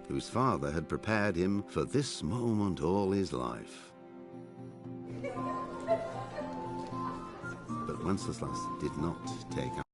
whose father had prepared him for this moment all his life. But Wenceslas did not take up.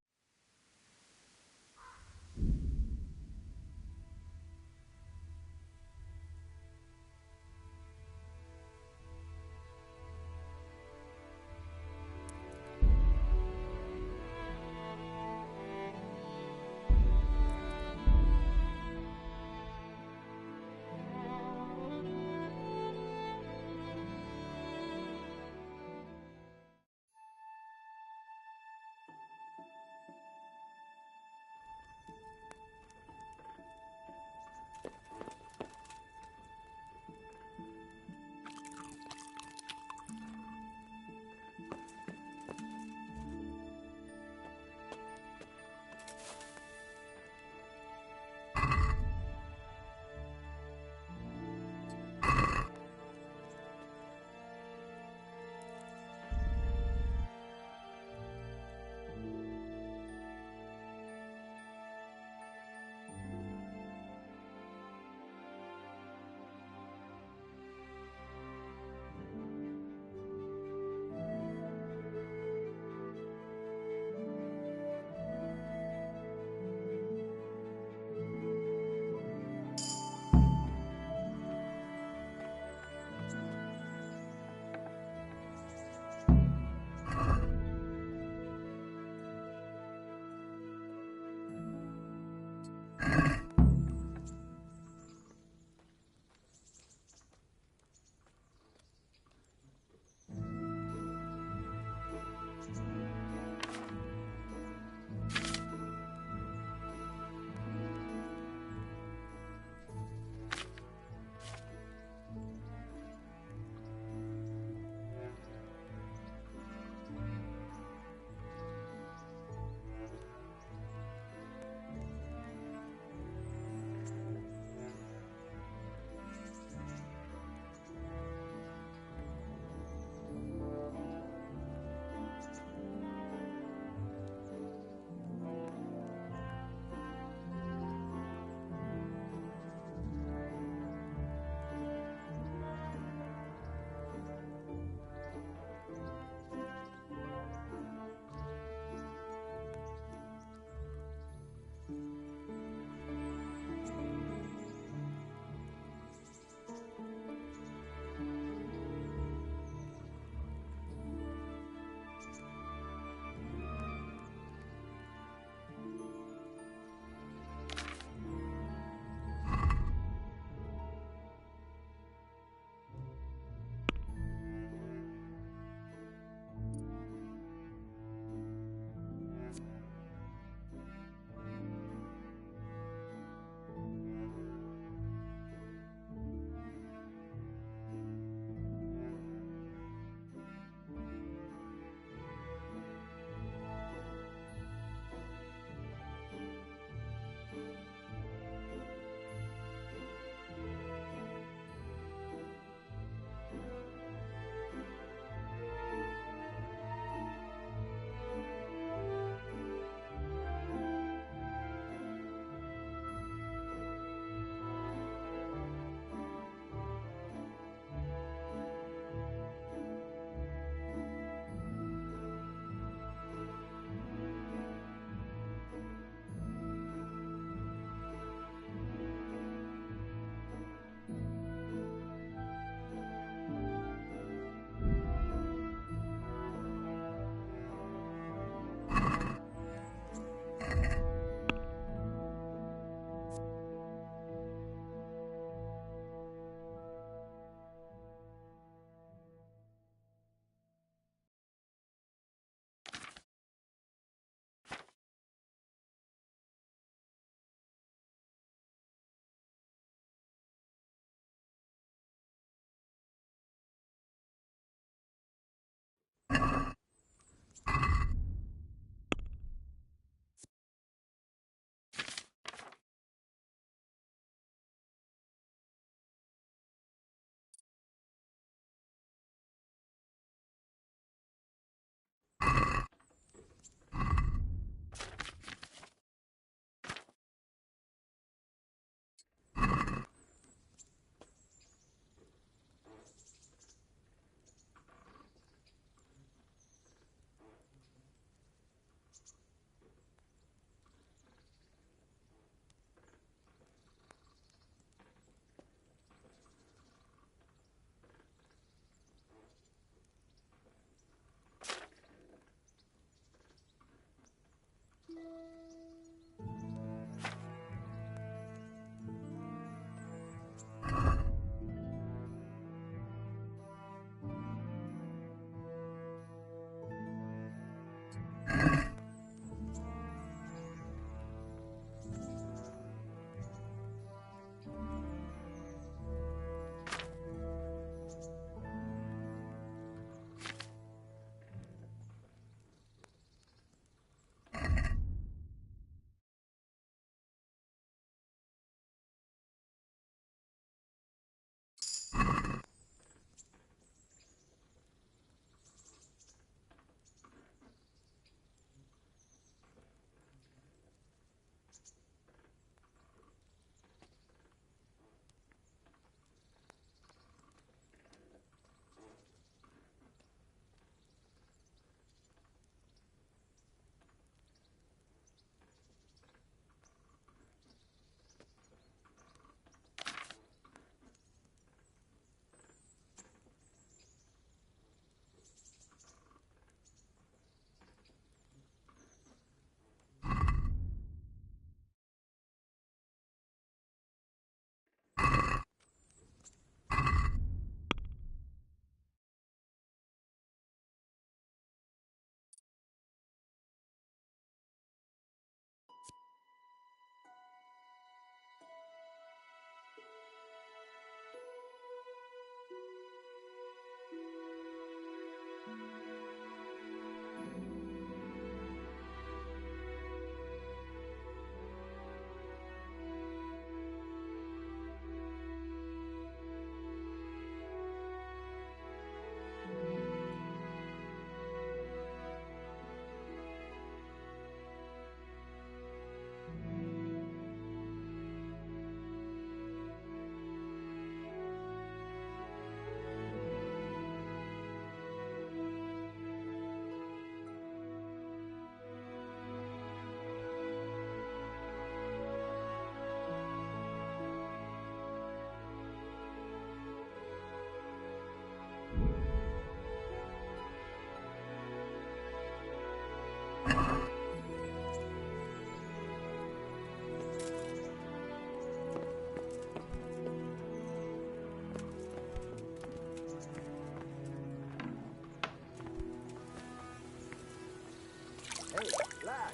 lad.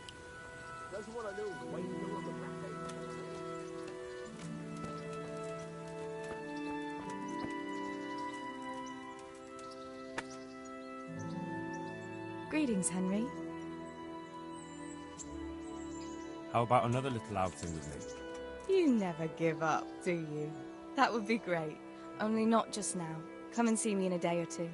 Doesn't want to lose weight on the rampage. Greetings, Henry. How about another little outing with me? You never give up, do you? That would be great. Only not just now. Come and see me in a day or two.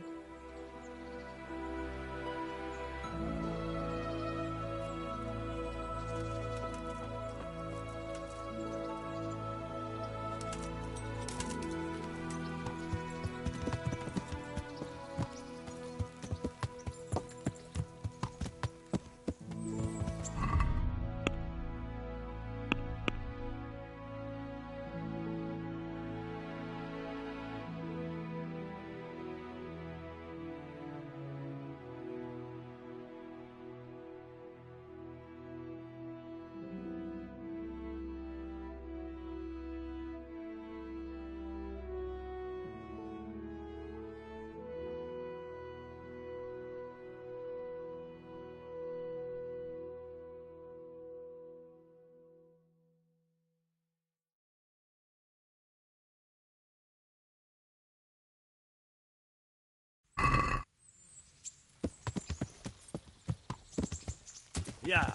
Yeah.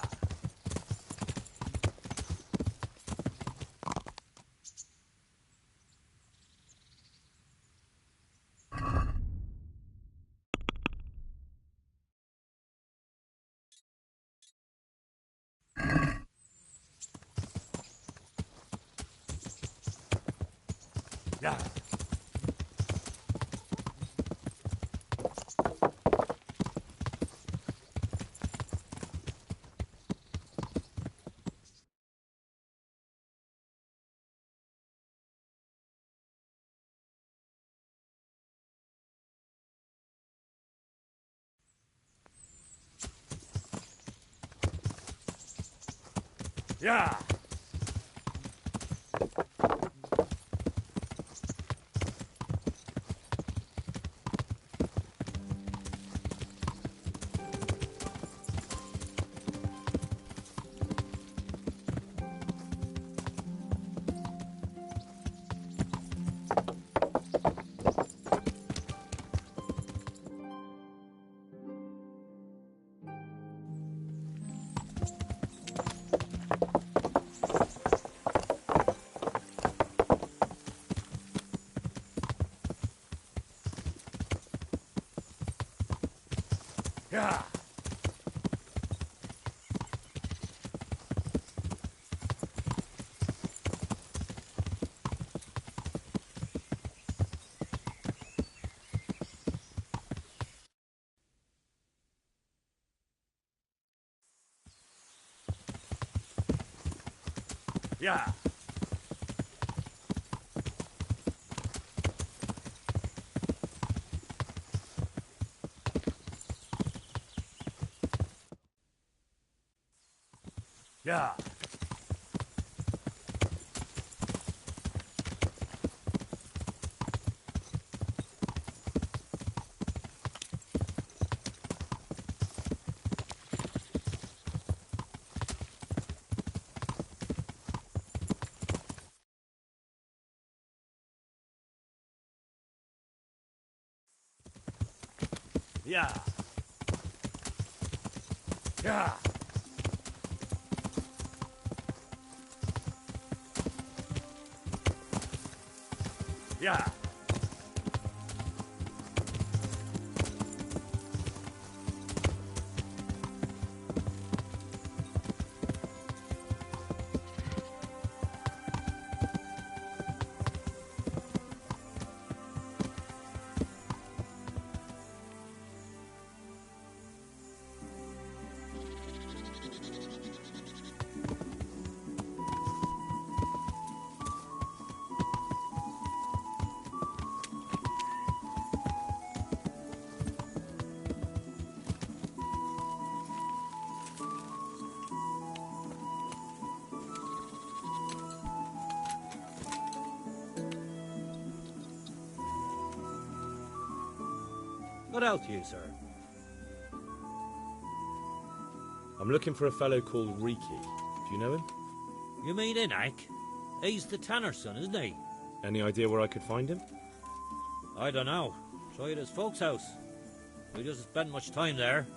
Yeah. Yeah. Yeah. Yeah. Yeah. Yeah. Yeah. Yeah. What else you, sir? I'm looking for a fellow called Riki. Do you know him? You mean Inak? He's the tanner's son, isn't he? Any idea where I could find him? I don't know. Try at his folks' house. We doesn't spend much time there.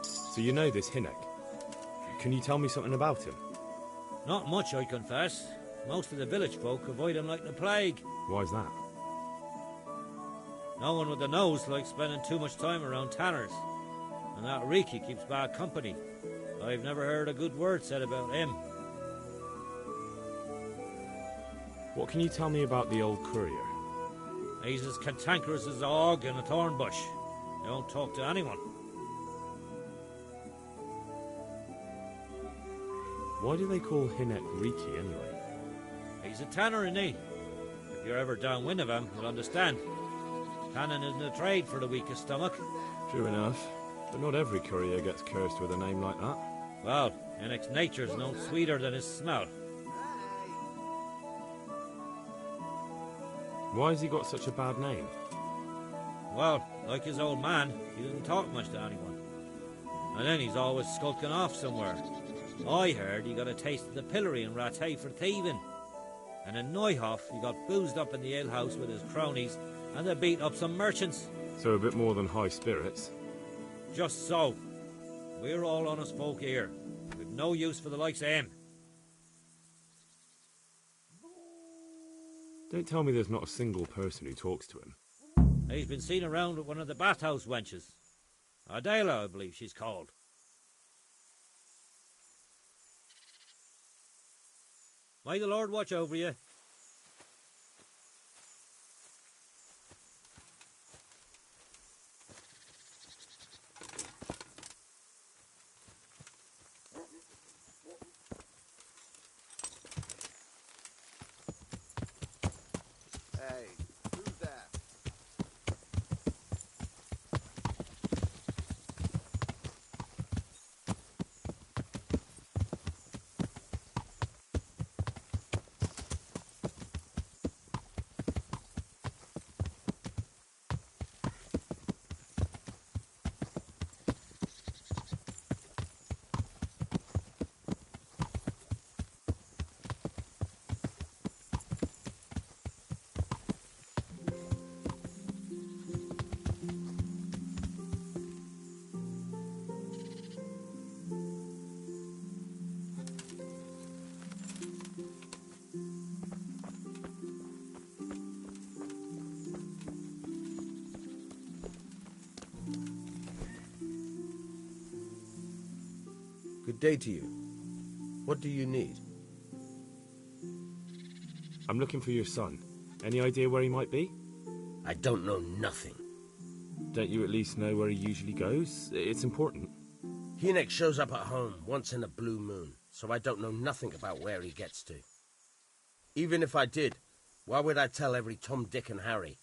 So you know this Hinek. Can you tell me something about him? Not much, I confess. Most of the village folk avoid him like the plague. Why's that? No one with a nose likes spending too much time around tanners. And that Riki keeps bad company. I've never heard a good word said about him. What can you tell me about the old courier? He's as cantankerous as a hog in a thorn bush. He don't talk to anyone. Why do they call Hinek Riki anyway? He's a tanner, isn't he? If you're ever downwind of him, you'll understand. Tanning isn't a trade for the weakest stomach. True enough, but not every courier gets cursed with a name like that. Well, Hinek's nature's no sweeter than his smell. Why has he got such a bad name? Well, like his old man, he doesn't talk much to anyone. And then he's always skulking off somewhere. I heard he got a taste of the pillory in Rattay for thieving. And in Neuhoff, he got boozed up in the alehouse with his cronies, and they beat up some merchants. So a bit more than high spirits. Just so. We're all honest folk here. We've no use for the likes of him. Don't tell me there's not a single person who talks to him. He's been seen around with one of the bathhouse wenches. Adela, I believe she's called. May the Lord watch over you. Hey, who's that? Good day to you. What do you need? I'm looking for your son. Any idea where he might be? I don't know nothing. Don't you at least know where he usually goes? It's important. Hinek shows up at home once in a blue moon, so I don't know nothing about where he gets to. Even if I did, why would I tell every Tom, Dick and Harry?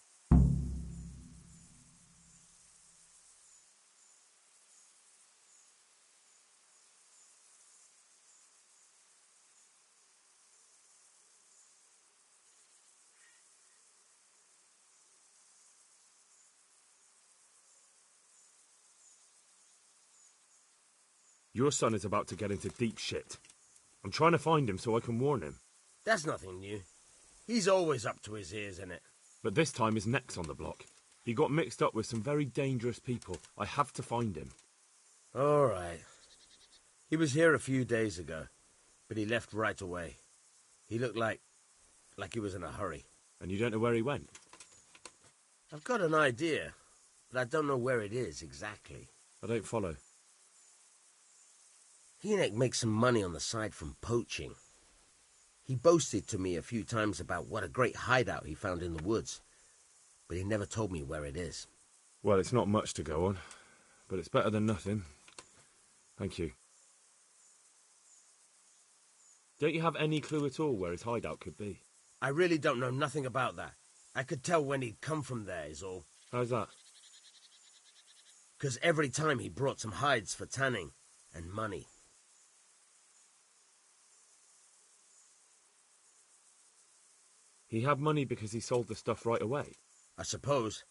Your son is about to get into deep shit. I'm trying to find him so I can warn him. That's nothing new. He's always up to his ears in it. But this time his neck's on the block. He got mixed up with some very dangerous people. I have to find him. All right. He was here a few days ago, but he left right away. He looked like he was in a hurry. And you don't know where he went? I've got an idea, but I don't know where it is exactly. I don't follow. Hinek makes some money on the side from poaching. He boasted to me a few times about what a great hideout he found in the woods, but he never told me where it is. Well, it's not much to go on, but it's better than nothing. Thank you. Don't you have any clue at all where his hideout could be? I really don't know nothing about that. I could tell when he'd come from there, is all. How's that? 'Cause every time he brought some hides for tanning and money. He had money because he sold the stuff right away. I suppose.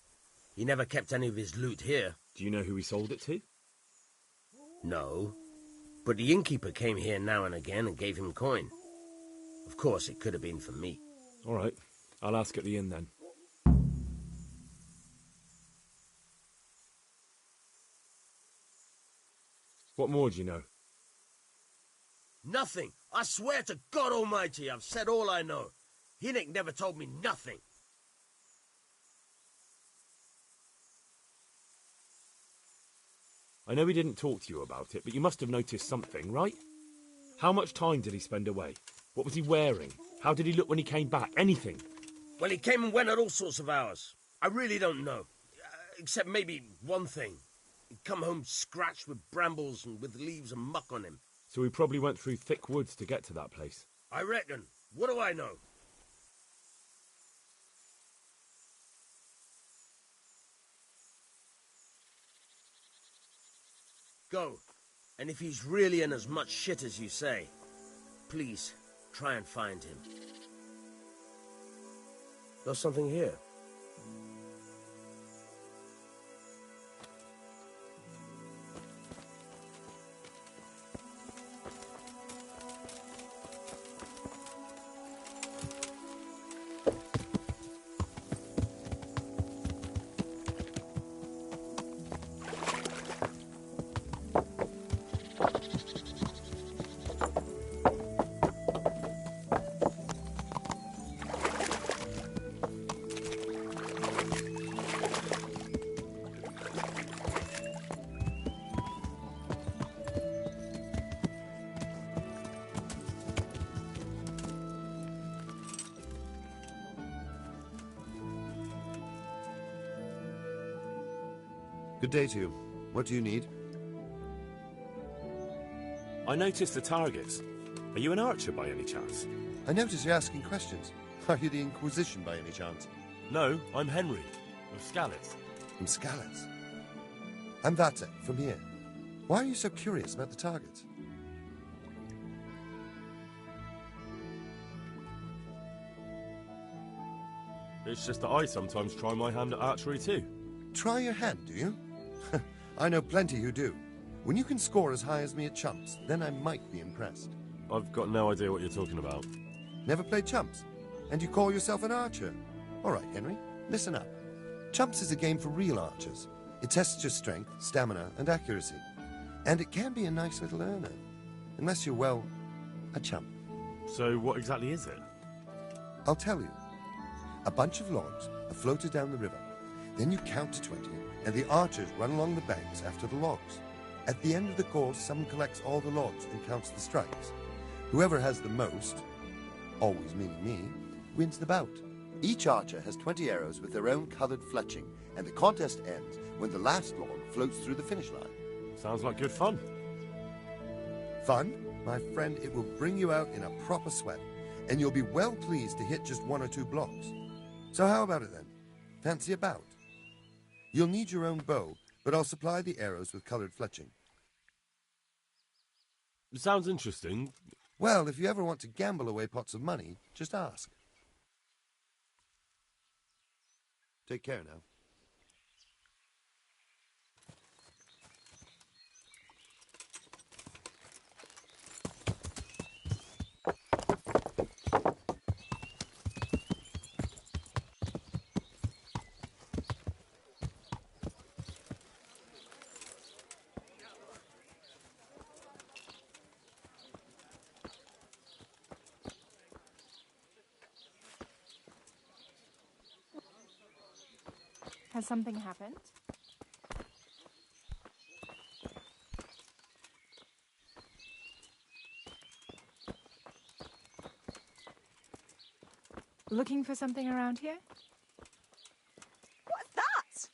He never kept any of his loot here. Do you know who he sold it to? No. But the innkeeper came here now and again and gave him coin. Of course, it could have been for me. All right. I'll ask at the inn then. What more do you know? Nothing. I swear to God Almighty, I've said all I know. Hinnick never told me nothing. I know he didn't talk to you about it, but you must have noticed something, right? How much time did he spend away? What was he wearing? How did he look when he came back? Anything? Well, he came and went at all sorts of hours. I really don't know. Except maybe one thing. He'd come home scratched with brambles and with leaves and muck on him. So he probably went through thick woods to get to that place. I reckon. What do I know? Go. And if he's really in as much shit as you say, please, try and find him. There's something here. Good day to you. What do you need? I noticed the targets. Are you an archer by any chance? I notice you're asking questions. Are you the Inquisition by any chance? No, I'm Henry, of Scalitz. From Scalitz? I'm Vatek, from here. Why are you so curious about the targets? It's just that I sometimes try my hand at archery too. Try your hand, do you? I know plenty who do. When you can score as high as me at chumps, then I might be impressed. I've got no idea what you're talking about. Never played chumps? And you call yourself an archer? All right, Henry, listen up. Chumps is a game for real archers. It tests your strength, stamina, and accuracy. And it can be a nice little earner. Unless you're, well, a chump. So what exactly is it? I'll tell you. A bunch of logs are floated down the river. Then you count to 20, and the archers run along the banks after the logs. At the end of the course, someone collects all the logs and counts the strikes. Whoever has the most, always meaning me, wins the bout. Each archer has 20 arrows with their own coloured fletching, and the contest ends when the last log floats through the finish line. Sounds like good fun. Fun? My friend, it will bring you out in a proper sweat, and you'll be well pleased to hit just 1 or 2 blocks. So how about it then? Fancy a bout? You'll need your own bow, but I'll supply the arrows with coloured fletching. Sounds interesting. Well, if you ever want to gamble away pots of money, just ask. Take care now. Has something happened? Looking for something around here? What's that?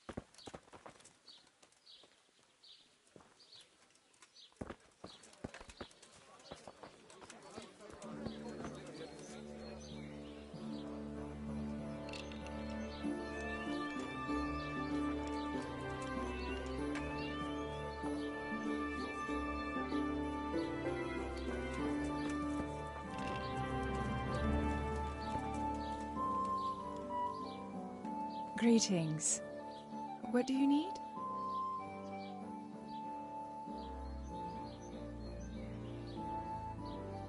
Greetings. What do you need?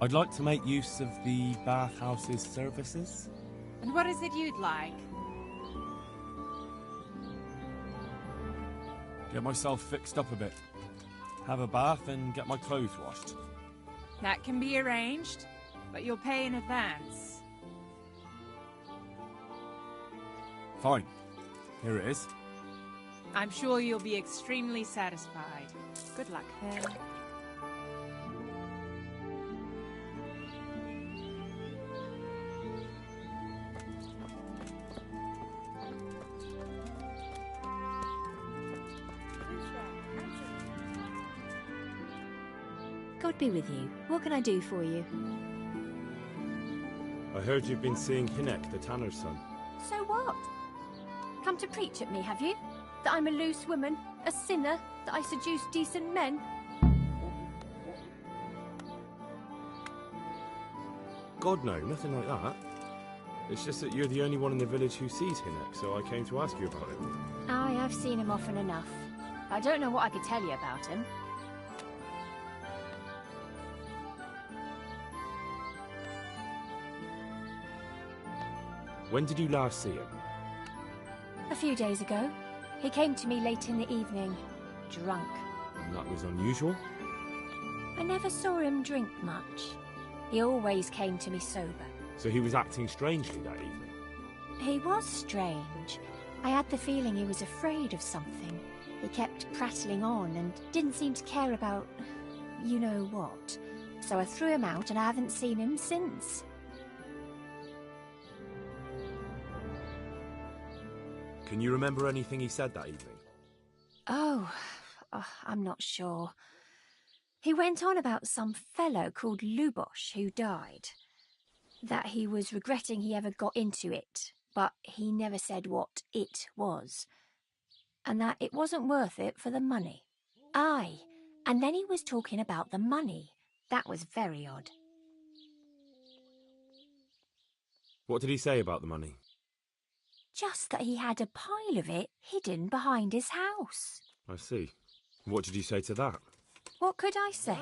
I'd like to make use of the bathhouse's services. And what is it you'd like? Get myself fixed up a bit. Have a bath and get my clothes washed. That can be arranged, but you'll pay in advance. Fine. Here it is. I'm sure you'll be extremely satisfied. Good luck, then. God be with you. What can I do for you? I heard you've been seeing Hinek, the tanner's son. So what? Come to preach at me, have you? That I'm a loose woman, a sinner, that I seduce decent men? God, no, nothing like that. It's just that you're the only one in the village who sees Hinek, so I came to ask you about it. Aye, I've seen him often enough. I don't know what I could tell you about him. When did you last see him? A few days ago. He came to me late in the evening, drunk. And that was unusual? I never saw him drink much. He always came to me sober. So he was acting strangely that evening? He was strange. I had the feeling he was afraid of something. He kept prattling on and didn't seem to care about you know what. So I threw him out and I haven't seen him since. Can you remember anything he said that evening? Oh, I'm not sure. He went on about some fellow called Lubosh who died. That he was regretting he ever got into it, but he never said what it was. And that it wasn't worth it for the money. Aye, and then he was talking about the money. That was very odd. What did he say about the money? Just that he had a pile of it hidden behind his house. I see. What did you say to that? What could I say?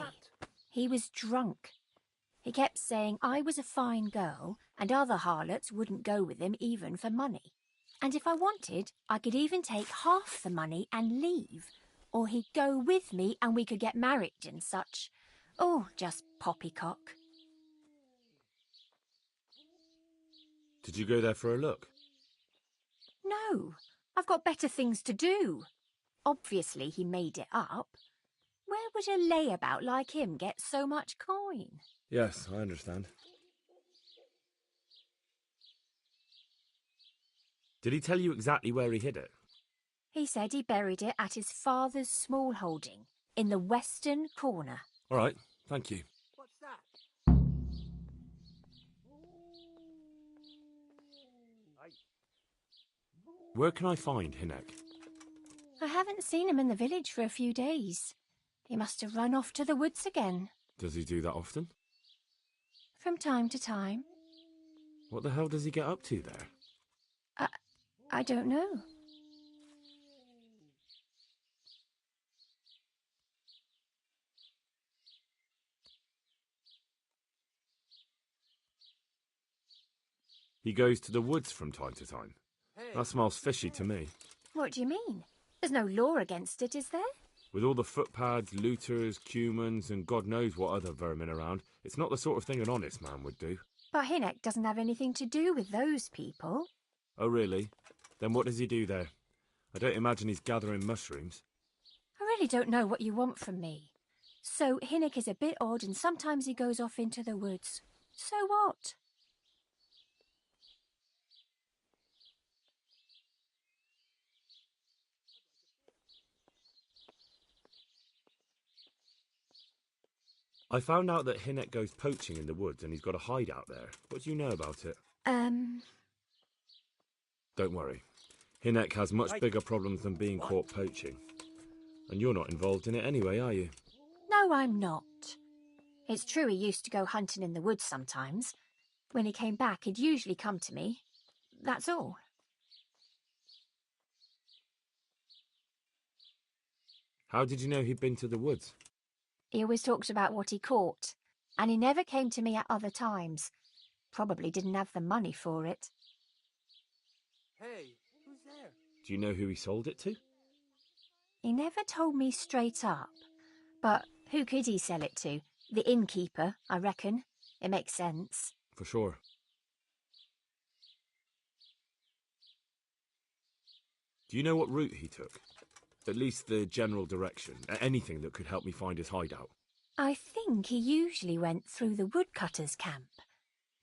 He was drunk. He kept saying I was a fine girl and other harlots wouldn't go with him even for money. And if I wanted, I could even take half the money and leave. Or he'd go with me and we could get married and such. Oh, just poppycock. Did you go there for a look? No, I've got better things to do. Obviously he made it up. Where would a layabout like him get so much coin? Yes, I understand. Did he tell you exactly where he hid it? He said he buried it at his father's small holding, in the western corner. All right, thank you. What's that? Where can I find Hinek? I haven't seen him in the village for a few days. He must have run off to the woods again. Does he do that often? From time to time. What the hell does he get up to there? I don't know. He goes to the woods from time to time. That smells fishy to me. What do you mean? There's no law against it, is there? With all the footpads, looters, cumans, and God knows what other vermin around, it's not the sort of thing an honest man would do. But Hinek doesn't have anything to do with those people. Oh, really? Then what does he do there? I don't imagine he's gathering mushrooms. I really don't know what you want from me. So Hinek is a bit odd and sometimes he goes off into the woods. So what? I found out that Hinek goes poaching in the woods and he's got a hideout there. What do you know about it? Don't worry. Hinek has much bigger problems than being caught poaching. And you're not involved in it anyway, are you? No, I'm not. It's true he used to go hunting in the woods sometimes. When he came back, he'd usually come to me. That's all. How did you know he'd been to the woods? He always talked about what he caught, and he never came to me at other times. Probably didn't have the money for it. Hey, who's there? Do you know who he sold it to? He never told me straight up. But who could he sell it to? The innkeeper, I reckon. It makes sense. For sure. Do you know what route he took? At least the general direction. Anything that could help me find his hideout. I think he usually went through the woodcutter's camp,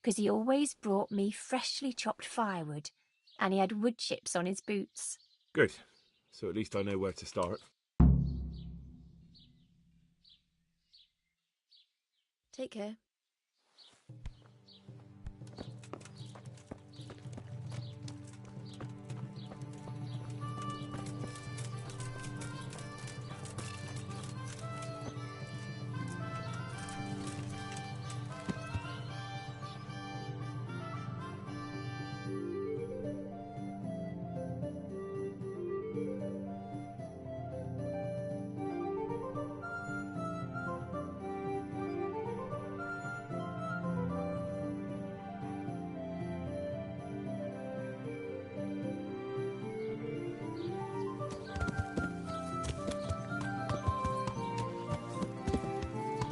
because he always brought me freshly chopped firewood, and he had wood chips on his boots. Good. So at least I know where to start. Take care.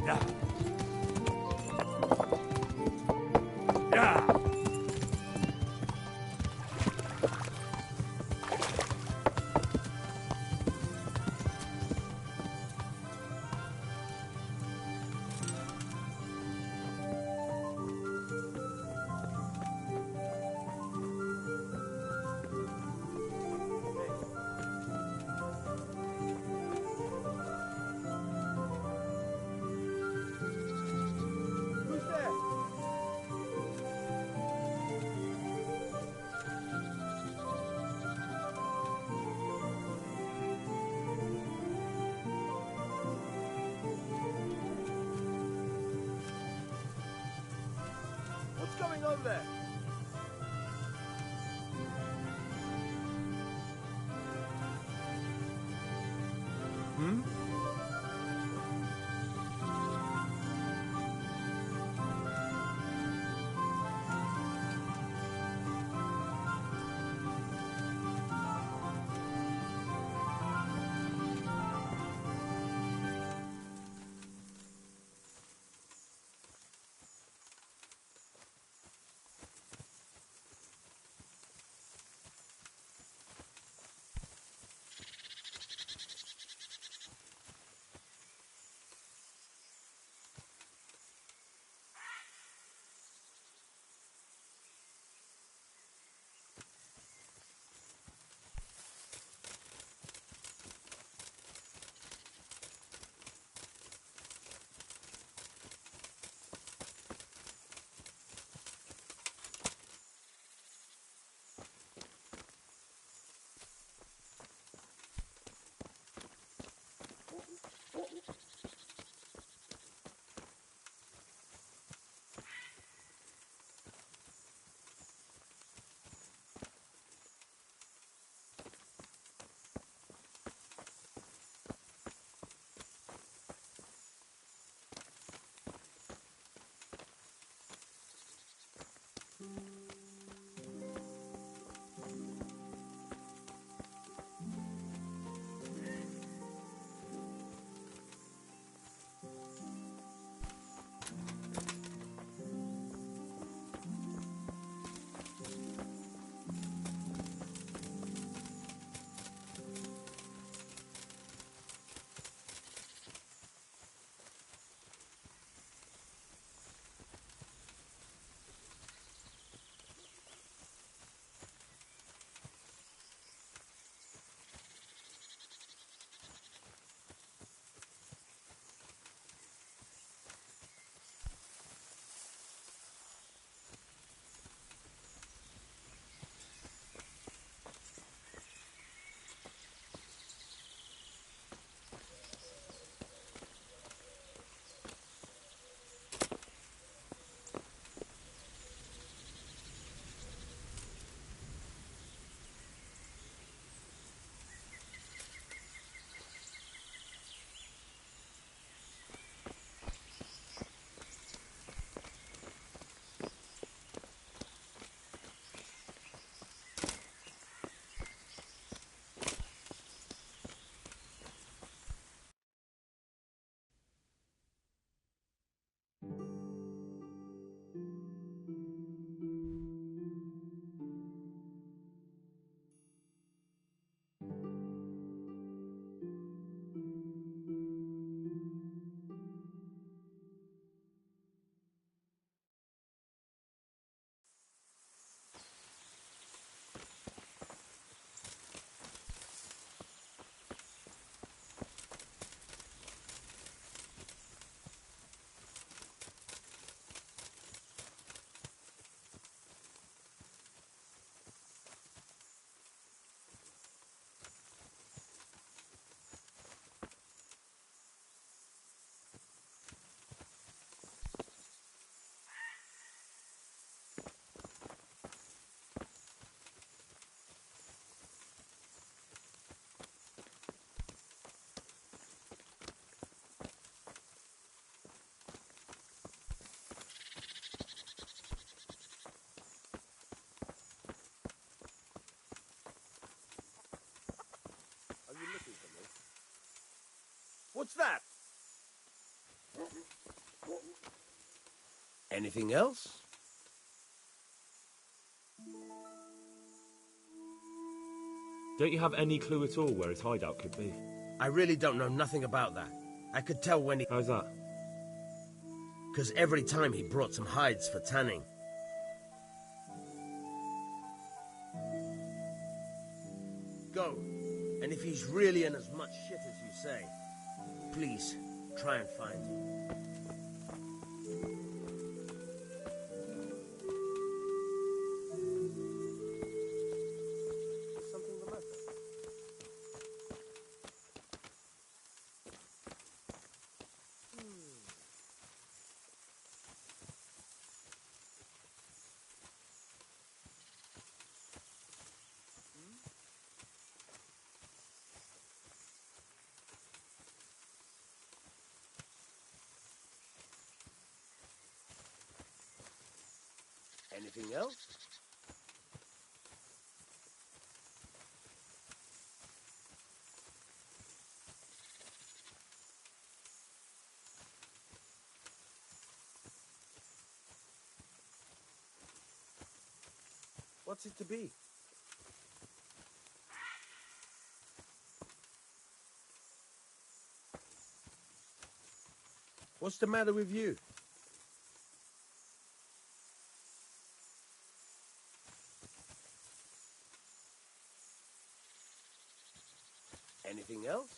Yeah. Yeah. Who's there? What's going on there? Hmm? What's that? Anything else? Don't you have any clue at all where his hideout could be? I really don't know nothing about that. I could tell when he... How's that? Because every time he brought some hides for tanning. Go. And if he's really in as much shit as you say, please, try and find him. Something the matter? Anything else? What's it to be? What's the matter with you? Anything else?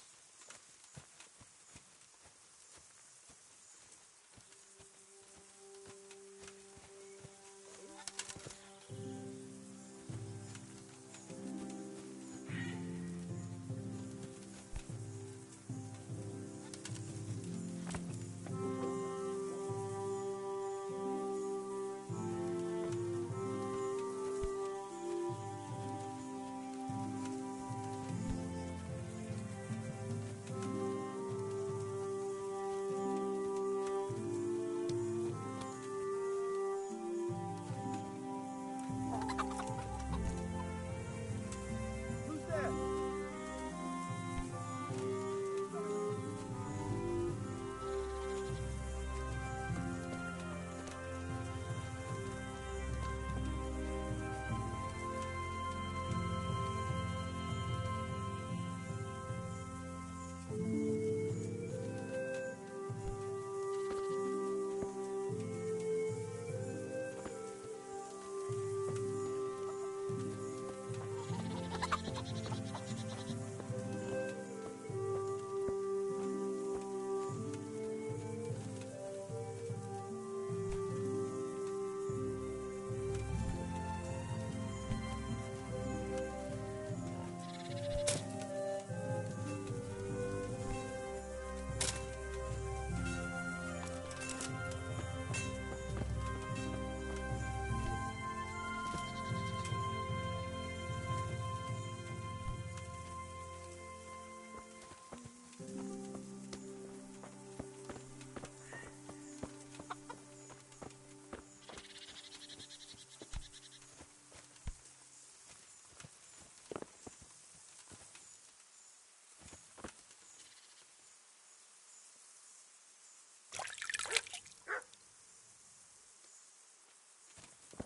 Who's there?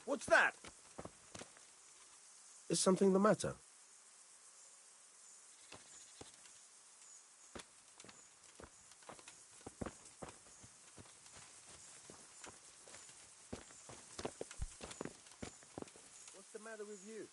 What's that? Is something the matter? What's the matter with you?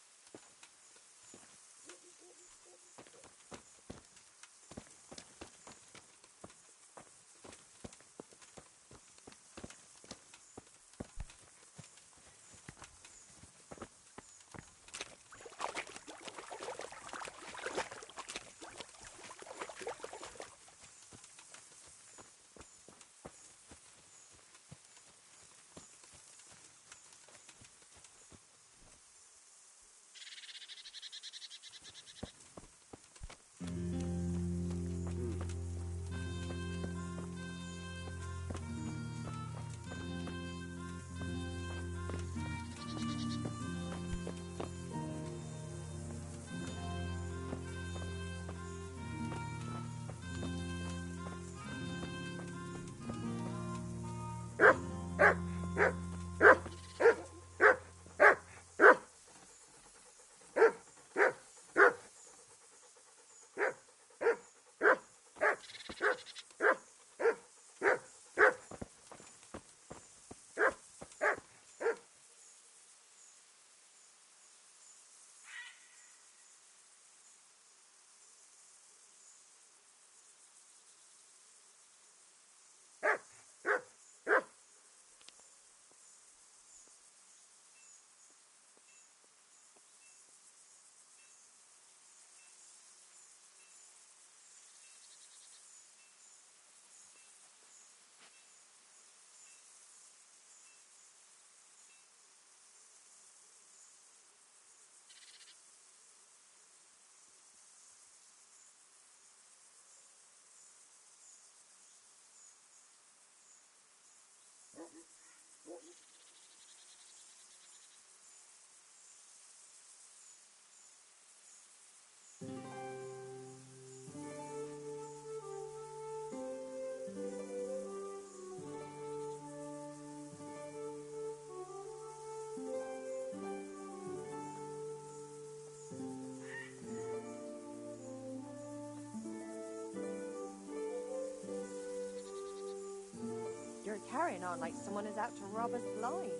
carrying on like someone is out to rob us blind.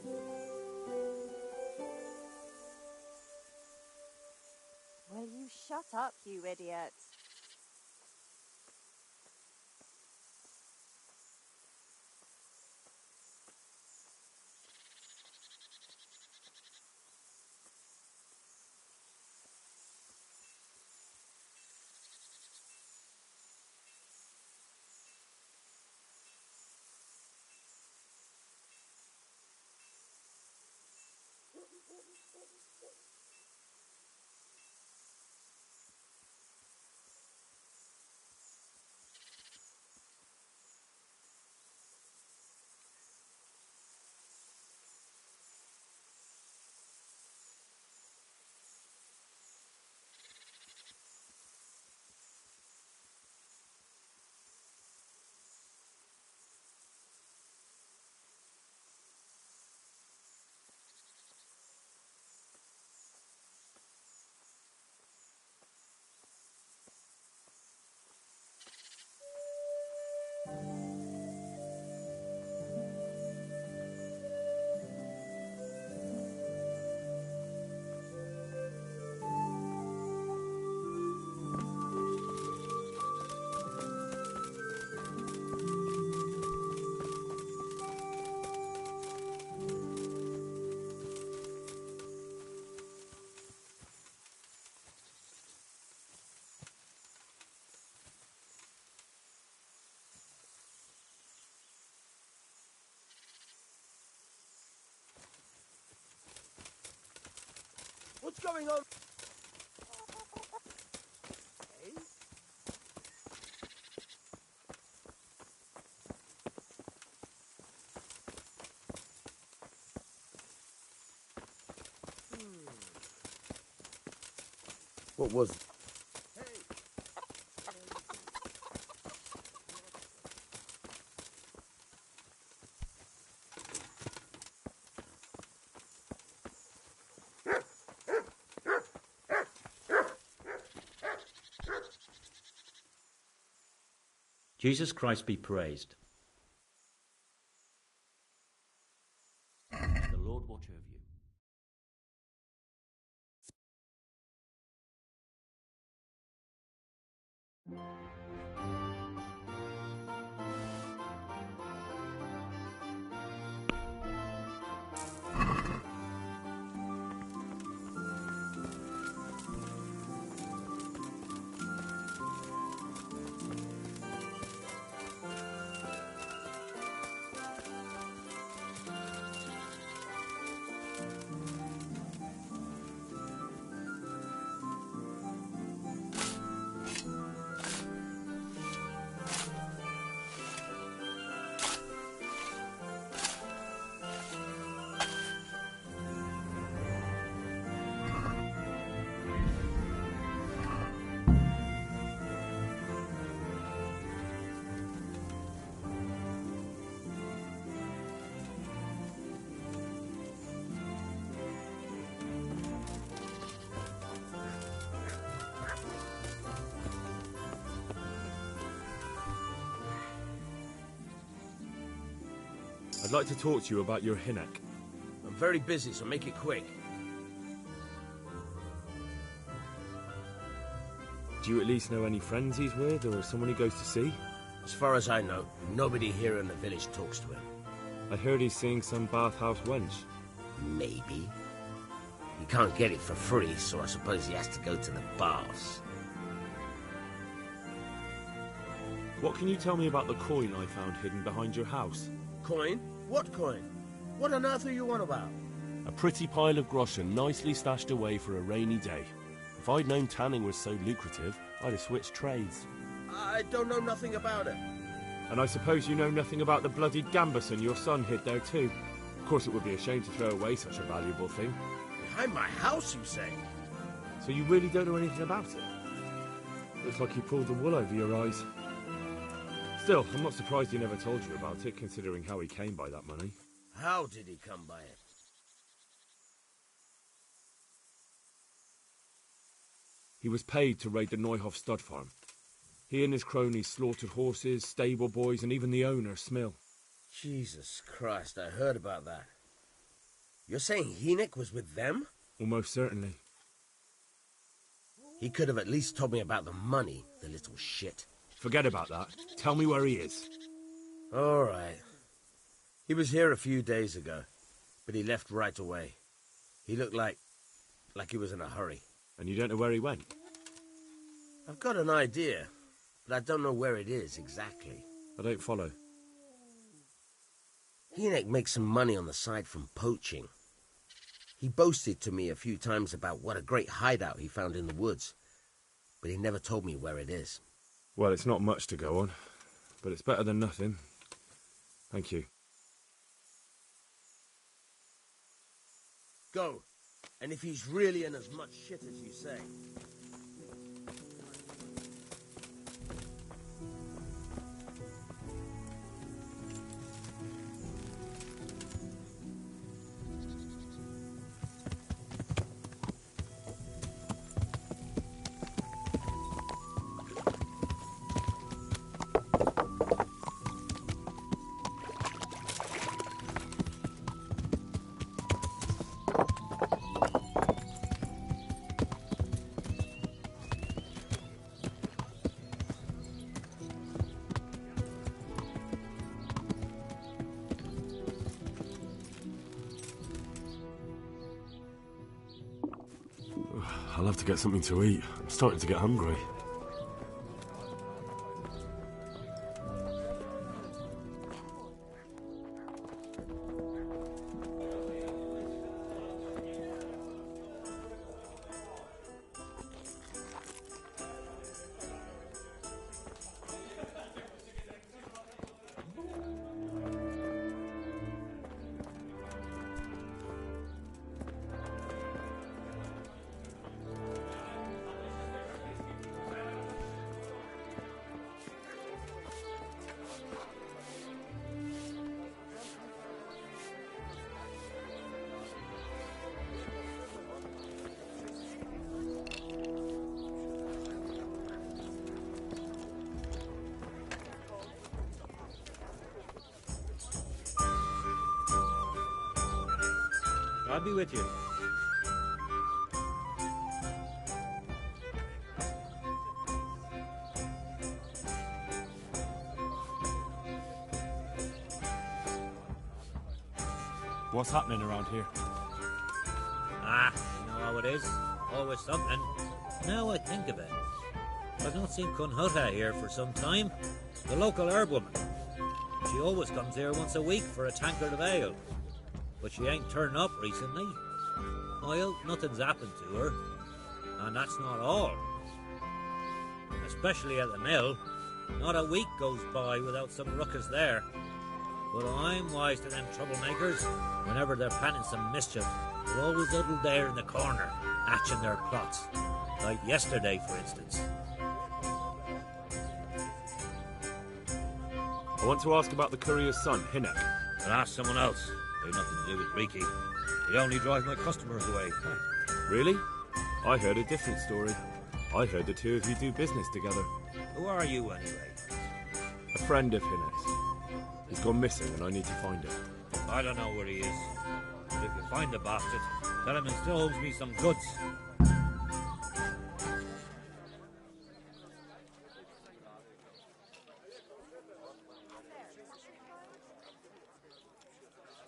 Will you shut up, you idiot? What's going on? What was it? Jesus Christ be praised. The Lord watch over you. I'd like to talk to you about your Hinnock. I'm very busy, so make it quick. Do you at least know any friends he's with, or someone he goes to see? As far as I know, nobody here in the village talks to him. I heard he's seeing some bathhouse wench. Maybe. He can't get it for free, so I suppose he has to go to the baths. What can you tell me about the coin I found hidden behind your house? Coin? What coin? What on earth are you on about? A pretty pile of groschen nicely stashed away for a rainy day. If I'd known tanning was so lucrative, I'd have switched trades. I don't know nothing about it. And I suppose you know nothing about the bloody gambeson your son hid there too. Of course it would be a shame to throw away such a valuable thing. Behind my house, you say? So you really don't know anything about it? Looks like you pulled the wool over your eyes. Still, I'm not surprised he never told you about it, considering how he came by that money. How did he come by it? He was paid to raid the Neuhoff stud farm. He and his cronies slaughtered horses, stable boys, and even the owner, Smill. Jesus Christ, I heard about that. You're saying Hynek was with them? Almost certainly. He could have at least told me about the money, the little shit. Forget about that. Tell me where he is. All right. He was here a few days ago, but he left right away. He looked like he was in a hurry. And you don't know where he went? I've got an idea, but I don't know where it is exactly. I don't follow. Hynek makes some money on the side from poaching. He boasted to me a few times about what a great hideout he found in the woods, but he never told me where it is. Well, it's not much to go on, but it's better than nothing. Thank you. Go, and if he's really in as much shit as you say... I'll have to get something to eat. I'm starting to get hungry. I'll be with you. What's happening around here? Ah, you know how it is. Always something. Now I think of it, I've not seen Cunhutta here for some time. The local herb woman. She always comes here once a week for a tankard of ale. But she ain't turned up recently. I hope nothing's happened to her. And that's not all. Especially at the mill. Not a week goes by without some ruckus there. But I'm wise to them troublemakers. Whenever they're planning some mischief, they're always huddled there in the corner, hatching their plots. Like yesterday, for instance. I want to ask about the courier's son, Hynek. I'll ask someone else. They've nothing to do with Riki. He'd only drive my customers away. Really? I heard a different story. I heard the two of you do business together. Who are you, anyway? A friend of Hynek's. He's gone missing and I need to find him. I don't know where he is. But if you find the bastard, tell him he still owes me some goods.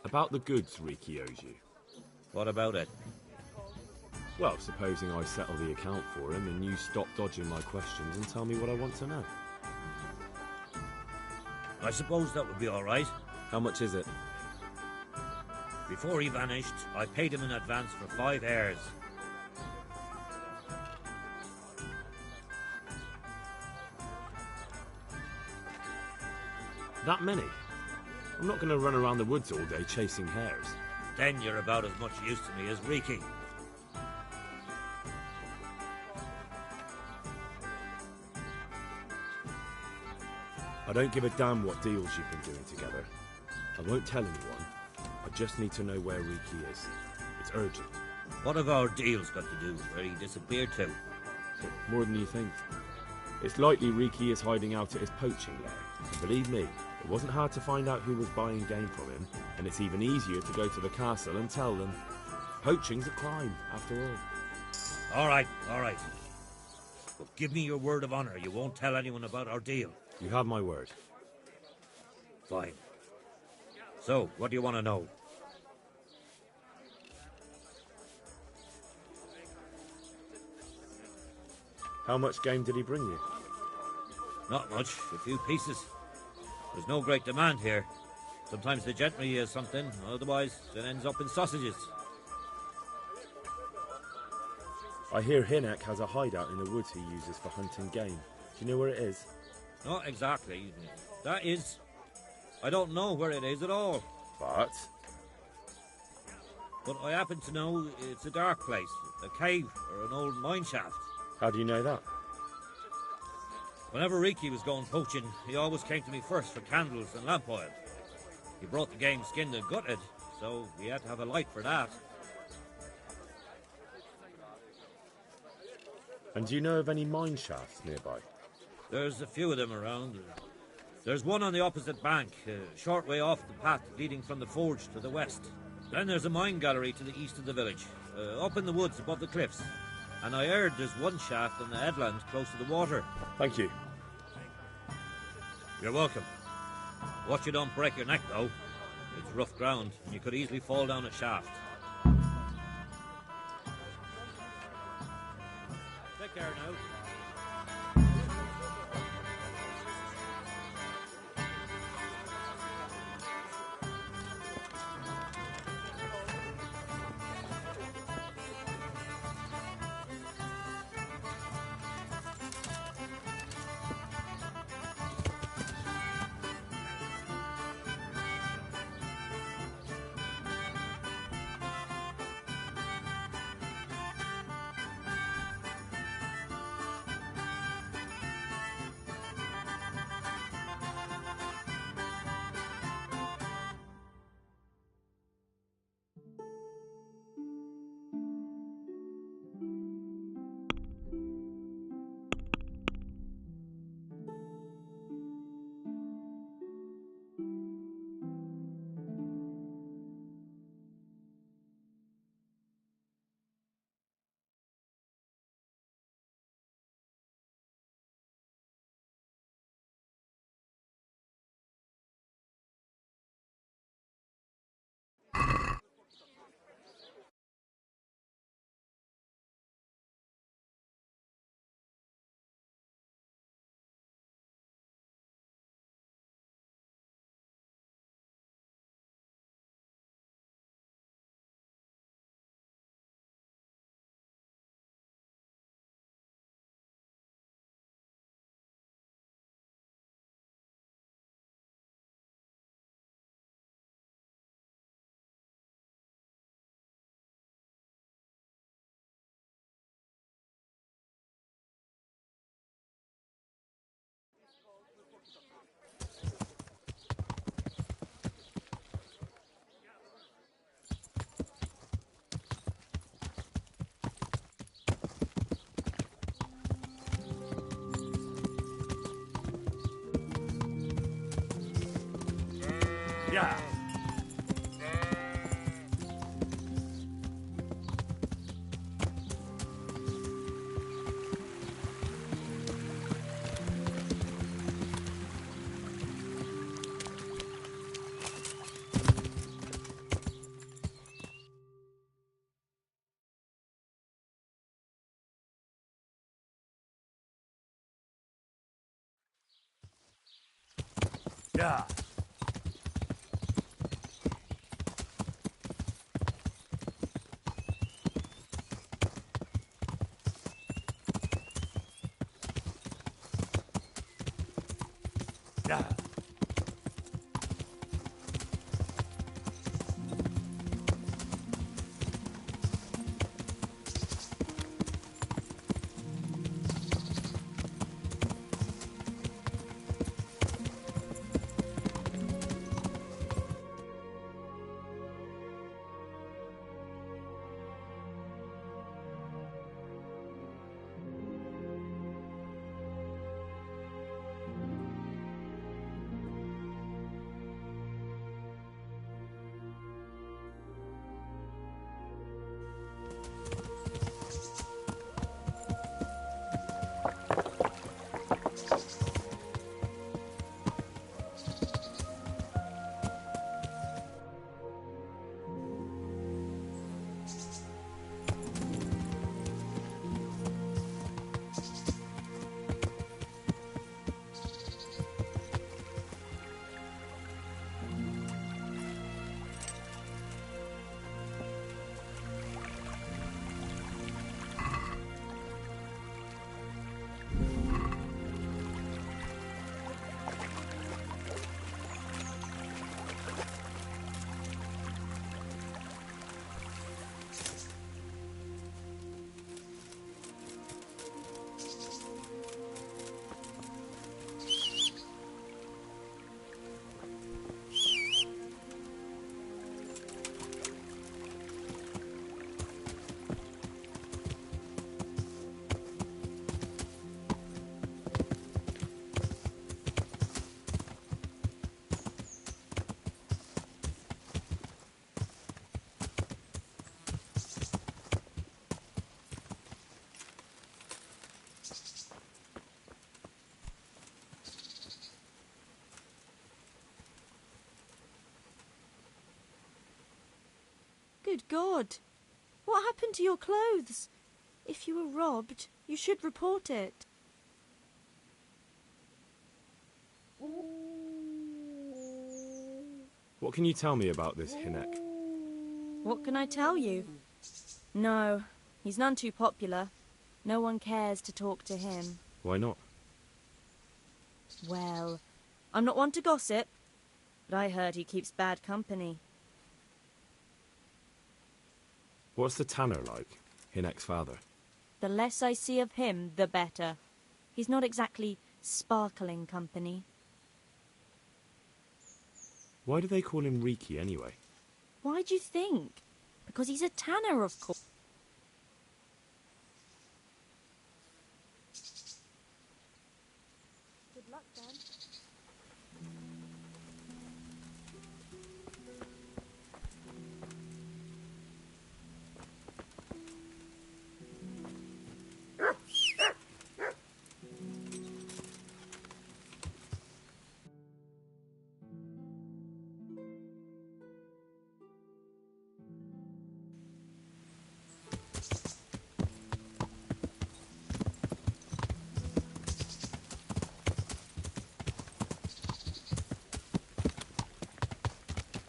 About the goods Riki owes you. What about it? Well, supposing I settle the account for him and you stop dodging my questions and tell me what I want to know. I suppose that would be all right. How much is it? Before he vanished, I paid him in advance for 5 heirs. That many? I'm not going to run around the woods all day chasing hares. Then you're about as much use to me as Riki. I don't give a damn what deals you've been doing together. I won't tell anyone. I just need to know where Riki is. It's urgent. What have our deals got to do with where he disappeared to? More than you think. It's likely Riki is hiding out at his poaching lair. And believe me, It wasn't hard to find out who was buying game from him, and it's even easier to go to the castle and tell them. Poaching's a crime, after all. All right. But give me your word of honor you won't tell anyone about our deal. You have my word. Fine. So, what do you want to know? How much game did he bring you? Not much, a few pieces. There's no great demand here. Sometimes the gentry has something, otherwise it ends up in sausages. I hear Hinek has a hideout in the woods he uses for hunting game. Do you know where it is? Not exactly. That is... I don't know where it is at all. But I happen to know it's a dark place, a cave or an old mine shaft. how do you know that? Whenever Riki was going poaching, he always came to me first for candles and lamp oil. He brought the game skinned and gutted, so we had to have a light for that. And do you know of any mine shafts nearby? There's a few of them around. There's one on the opposite bank, a short way off the path leading from the forge to the west. Then there's a mine gallery to the east of the village, up in the woods above the cliffs. And I heard there's one shaft on the headland close to the water. Thank you. You're welcome. Watch you don't break your neck, though. It's rough ground, and you could easily fall down a shaft. Take care now. Yeah. Yeah. Yeah. Good God! What happened to your clothes? If you were robbed, you should report it. What can you tell me about this Hinek? What can I tell you? No, he's none too popular. No one cares to talk to him. Why not? Well, I'm not one to gossip, but I heard he keeps bad company. What's the tanner like, Hinek's father? The less I see of him, the better. He's not exactly sparkling company. Why do they call him Riki anyway? Why do you think? Because he's a tanner, of course. Good luck, then.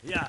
Yeah.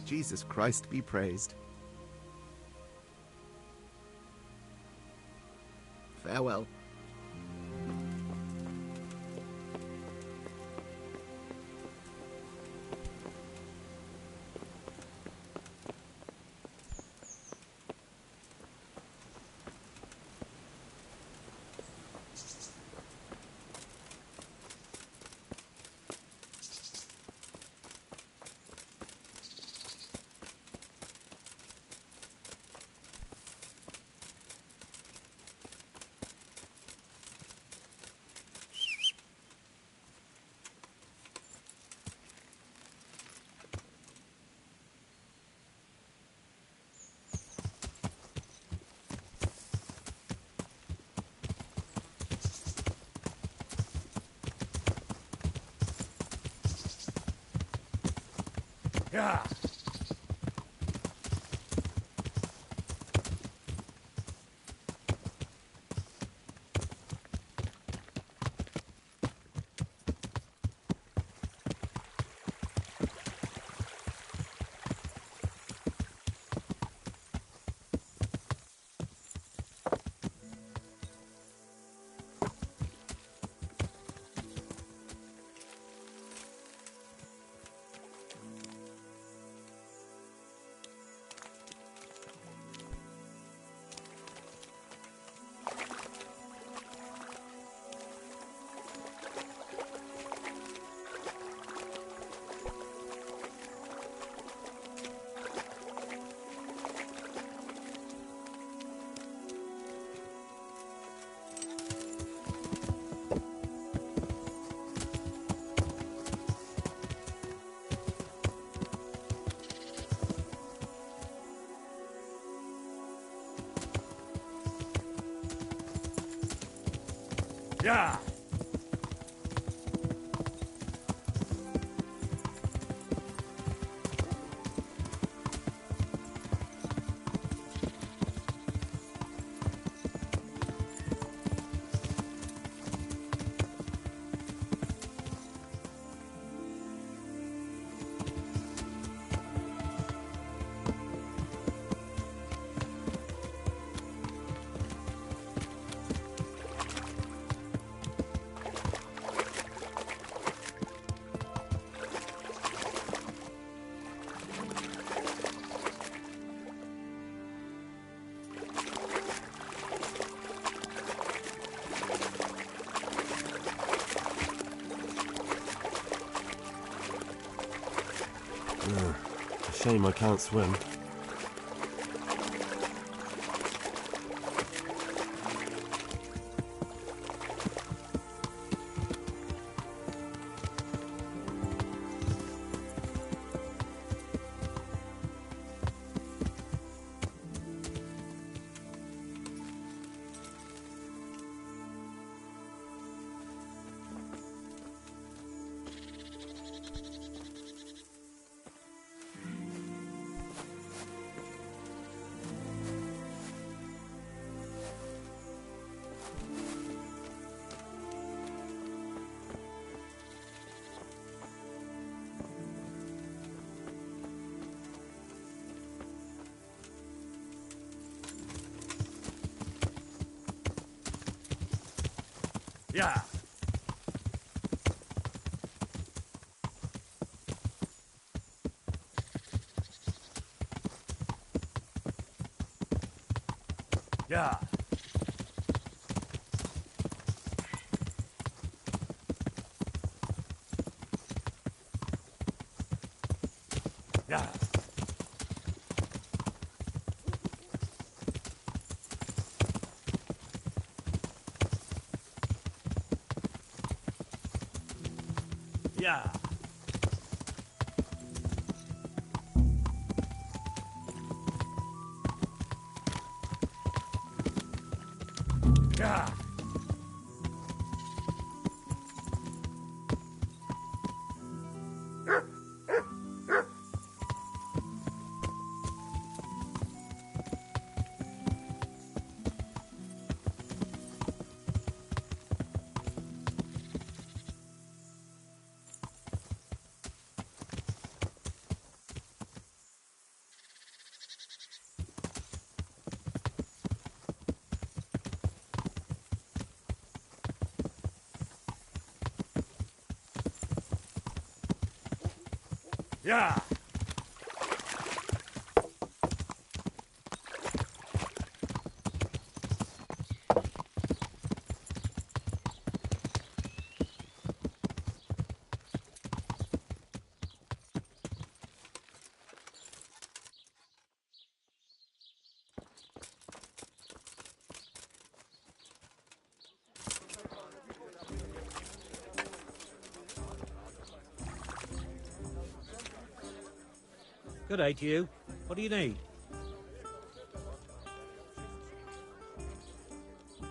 Jesus Christ be praised. Farewell. Yeah. Yeah. Shame I can't swim. Yeah. Yeah. Yeah. Yeah. Yeah. Yeah. Good day to you. What do you need?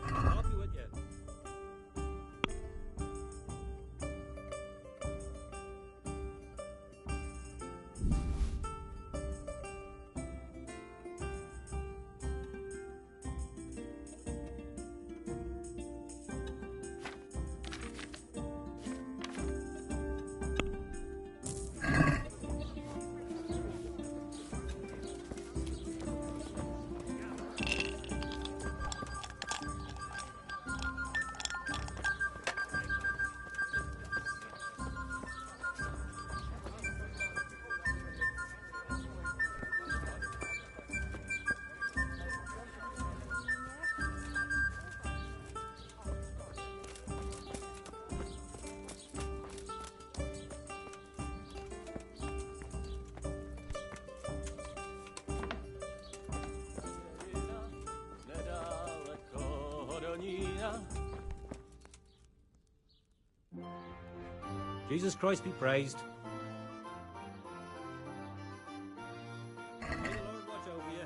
I'll be with you. Jesus Christ be praised. May the Lord watch over you.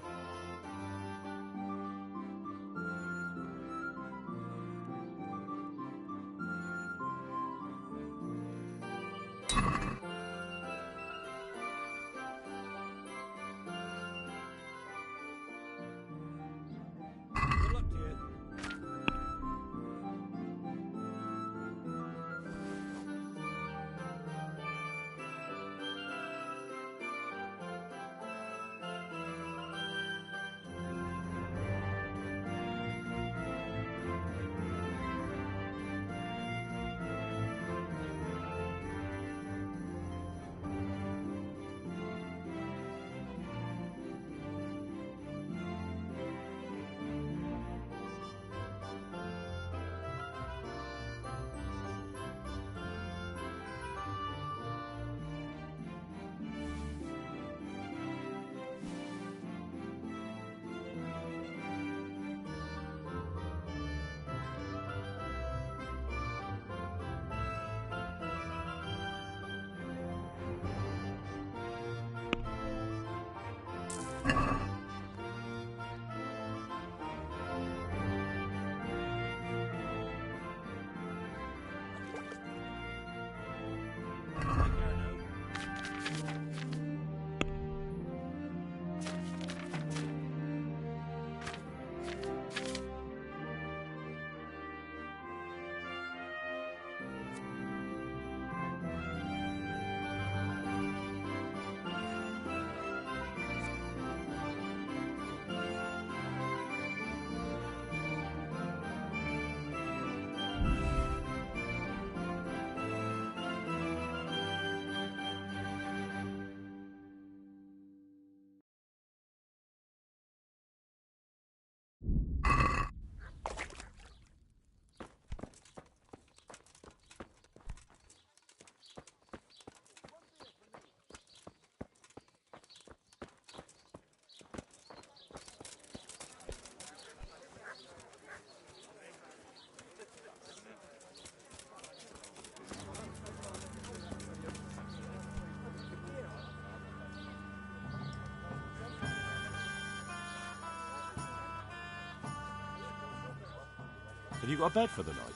Have you got a bed for the night?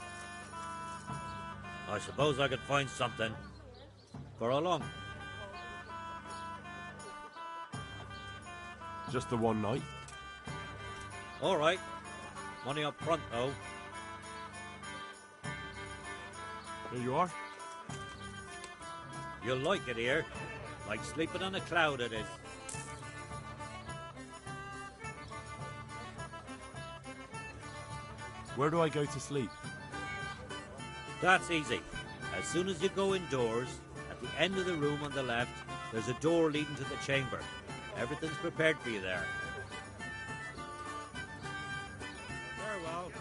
I suppose I could find something. For how long? Just the one night? All right. Money up front, though. Here you are. You'll like it here. Like sleeping on a cloud it is. Where do I go to sleep? That's easy. As soon as you go indoors, at the end of the room on the left, there's a door leading to the chamber. Everything's prepared for you there. Farewell.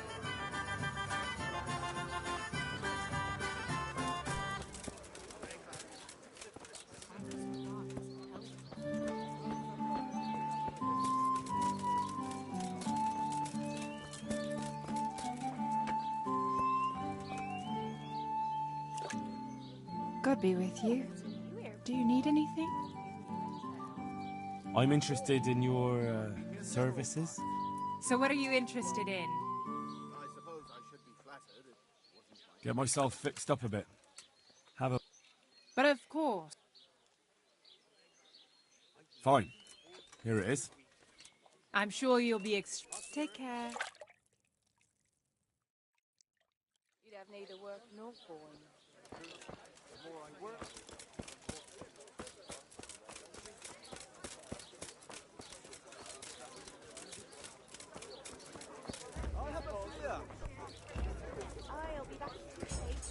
God be with you. Do you need anything? I'm interested in your services. So what are you interested in? I suppose I should be flattered. It wasn't my... Get myself fixed up a bit. Have a... But of course. Fine. Here it is. I'm sure you'll be Take care. You'd have neither work nor coin. The more I work, I'll be back late.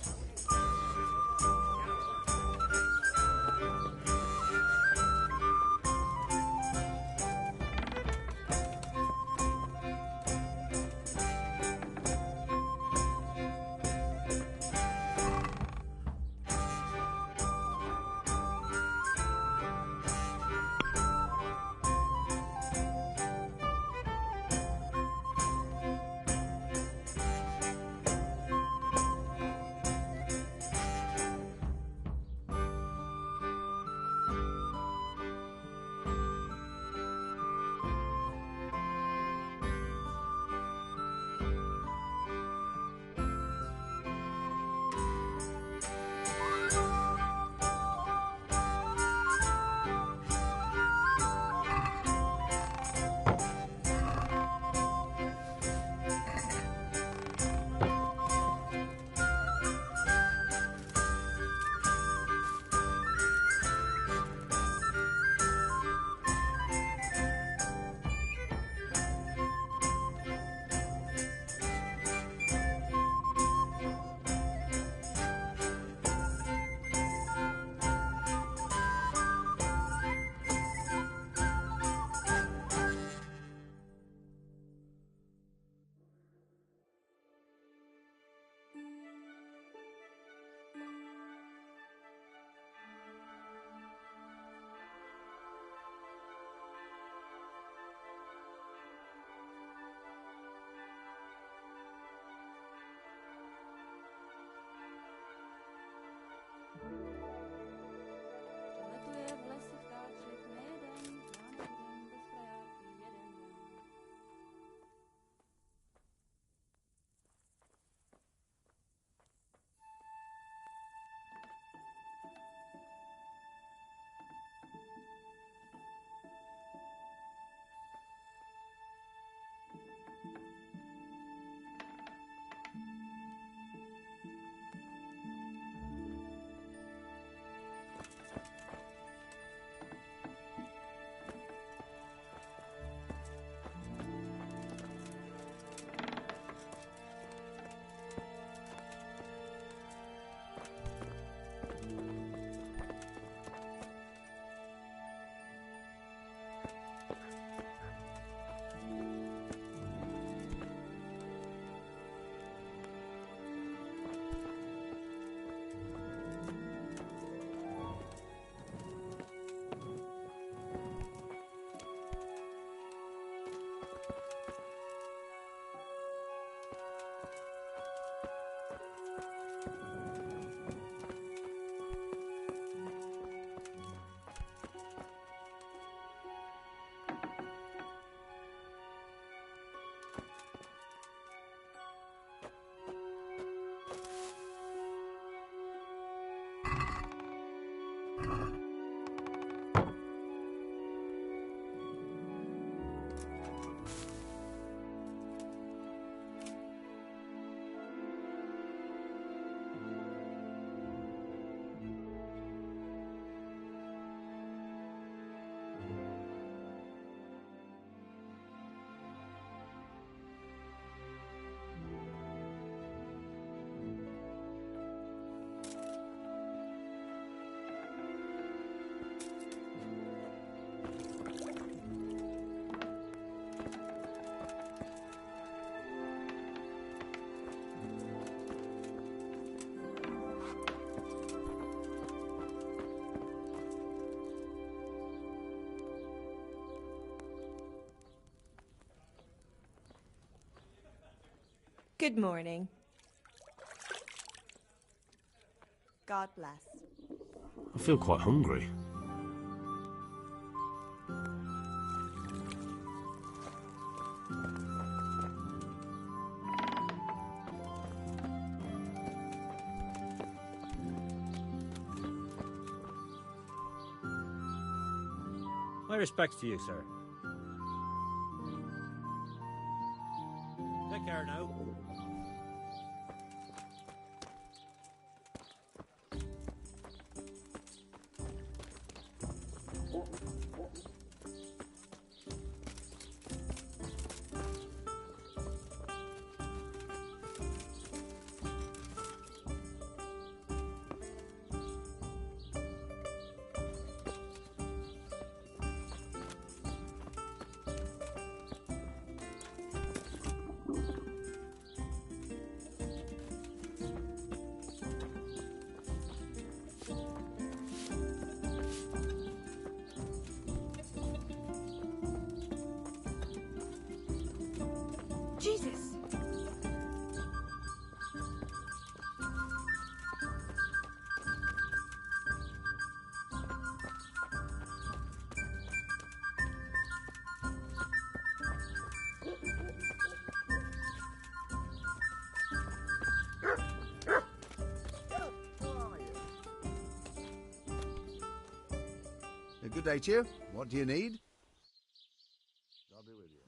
Good morning. God bless. I feel quite hungry. My respects to you, sir. Take care now. Jesus! Good day to you. What do you need? God be with you.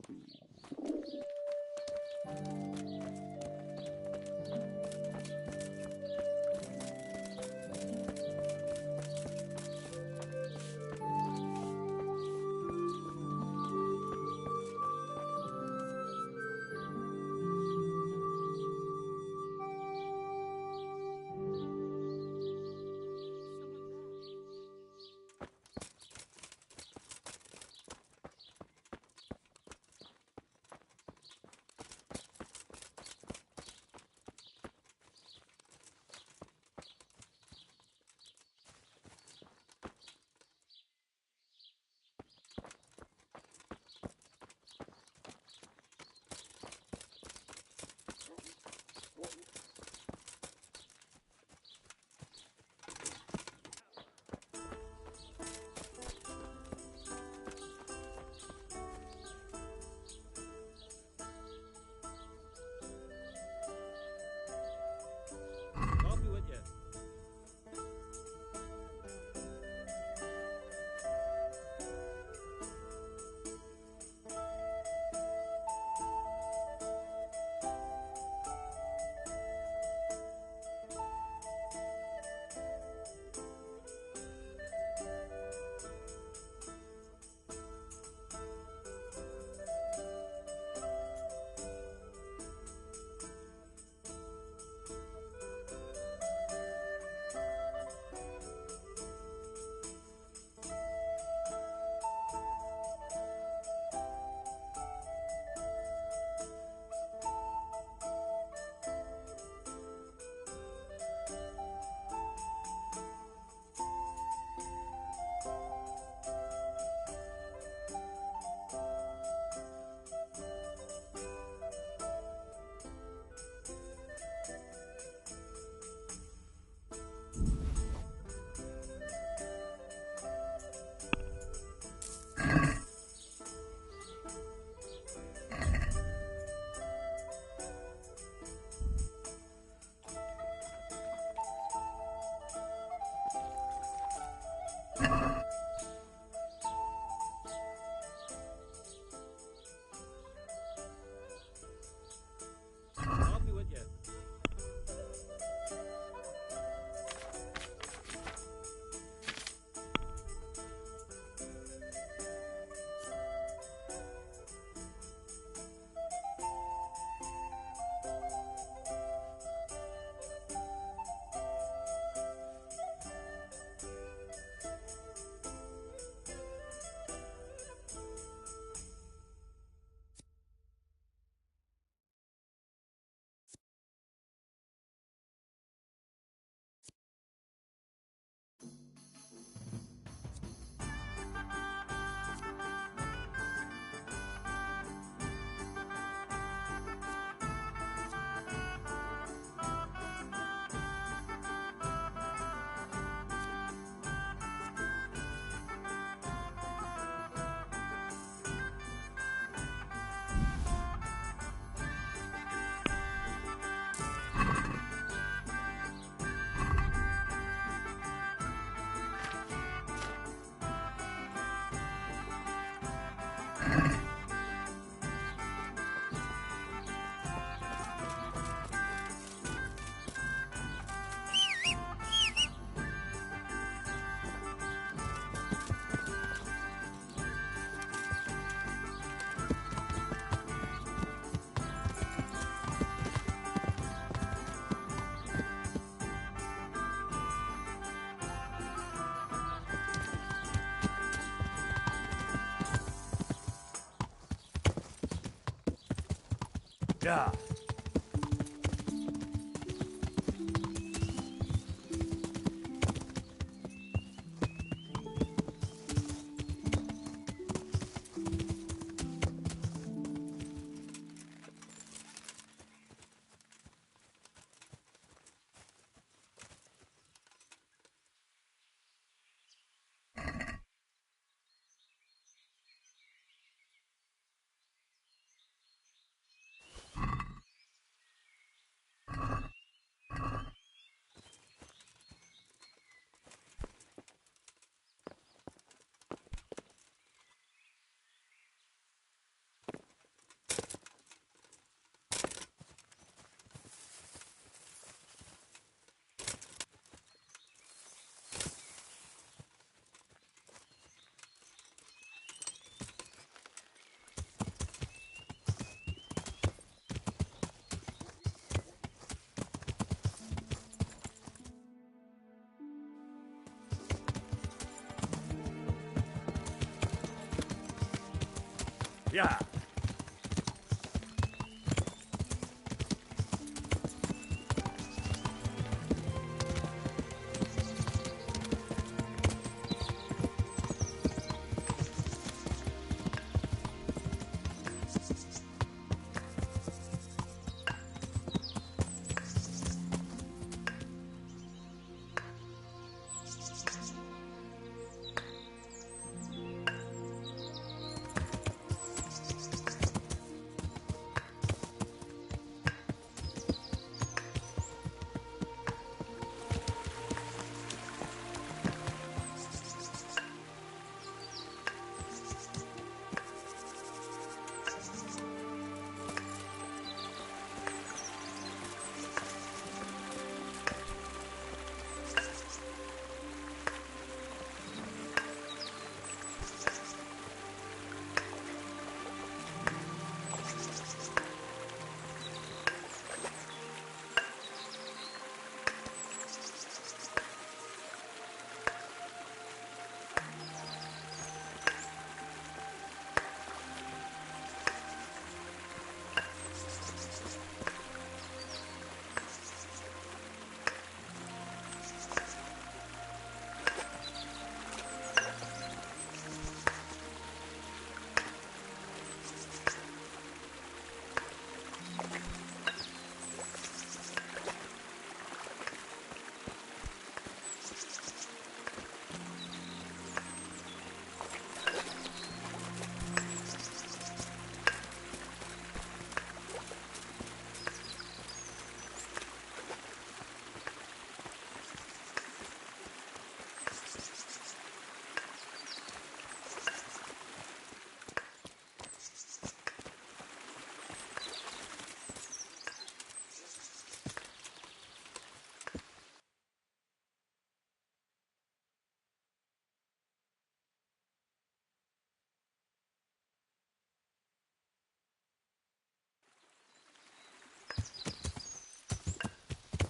Yeah. Yeah.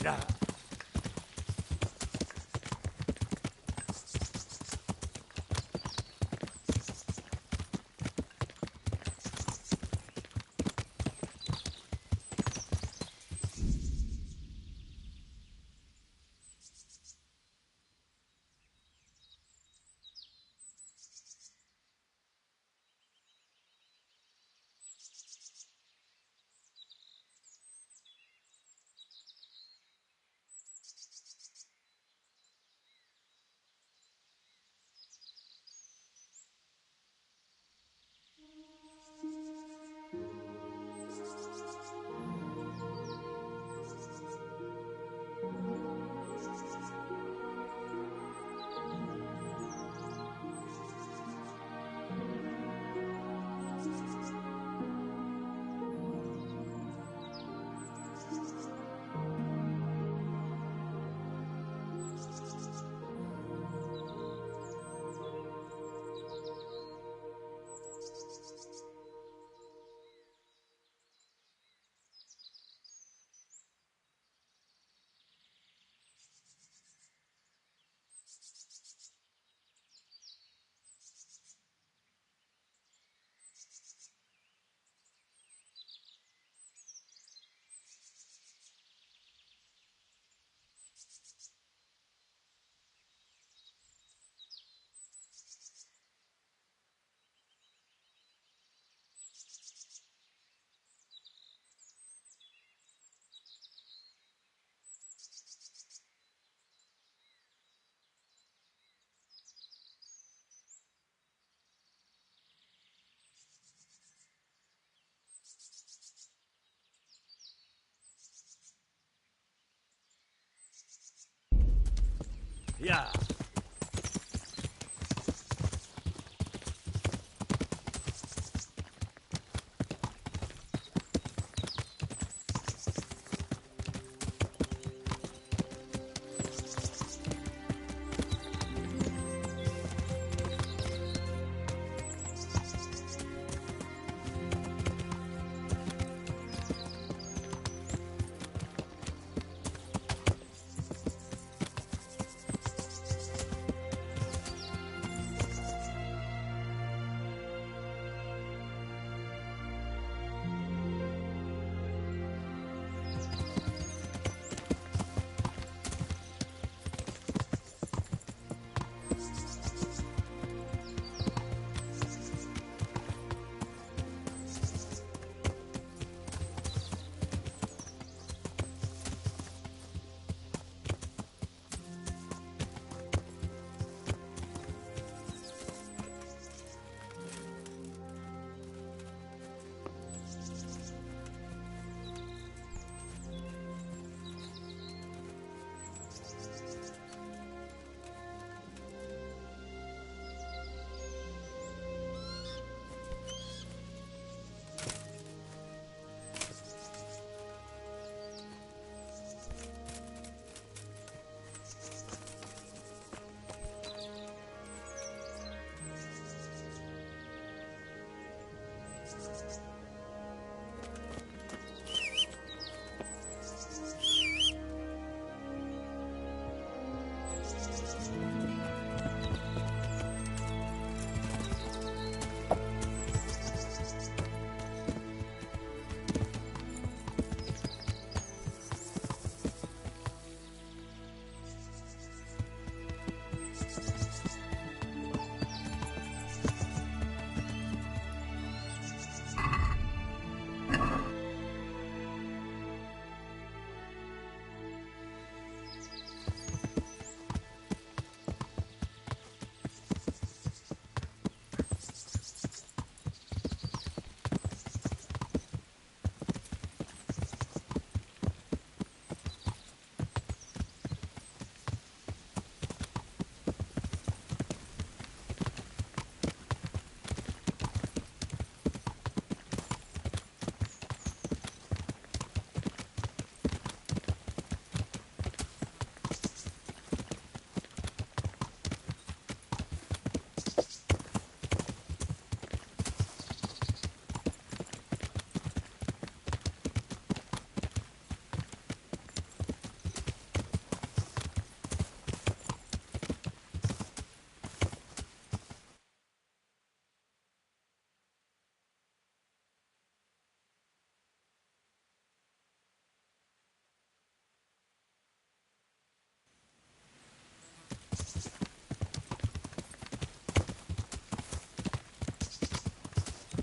Yeah. Yeah.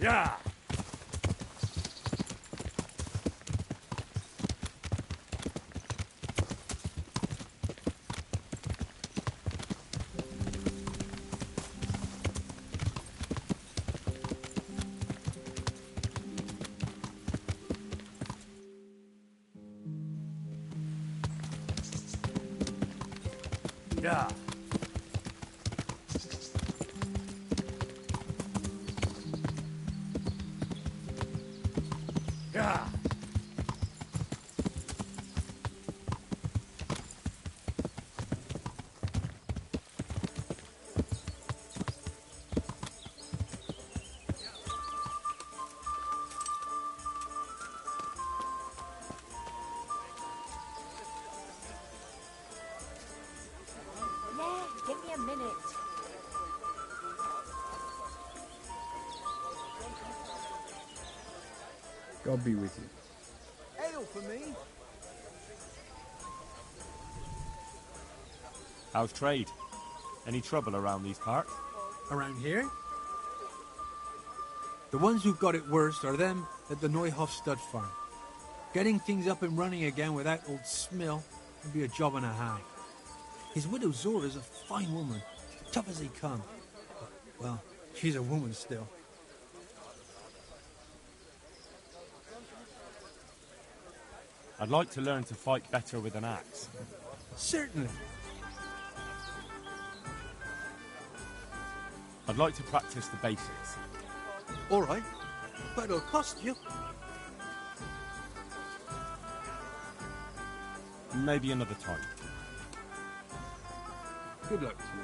Yeah. Yeah. Yeah. Yeah, give me a minute. God be with you. Ale for me. How's trade? Any trouble around these parts? Around here? The ones who've got it worst are them at the Neuhoff stud farm. Getting things up and running again without old Smill would be a job and a half. His widow Zora's a fine woman, tough as they come. But, well, she's a woman still. I'd like to learn to fight better with an axe. Certainly. I'd like to practice the basics. All right, but it'll cost you. Maybe another time. Good luck to you.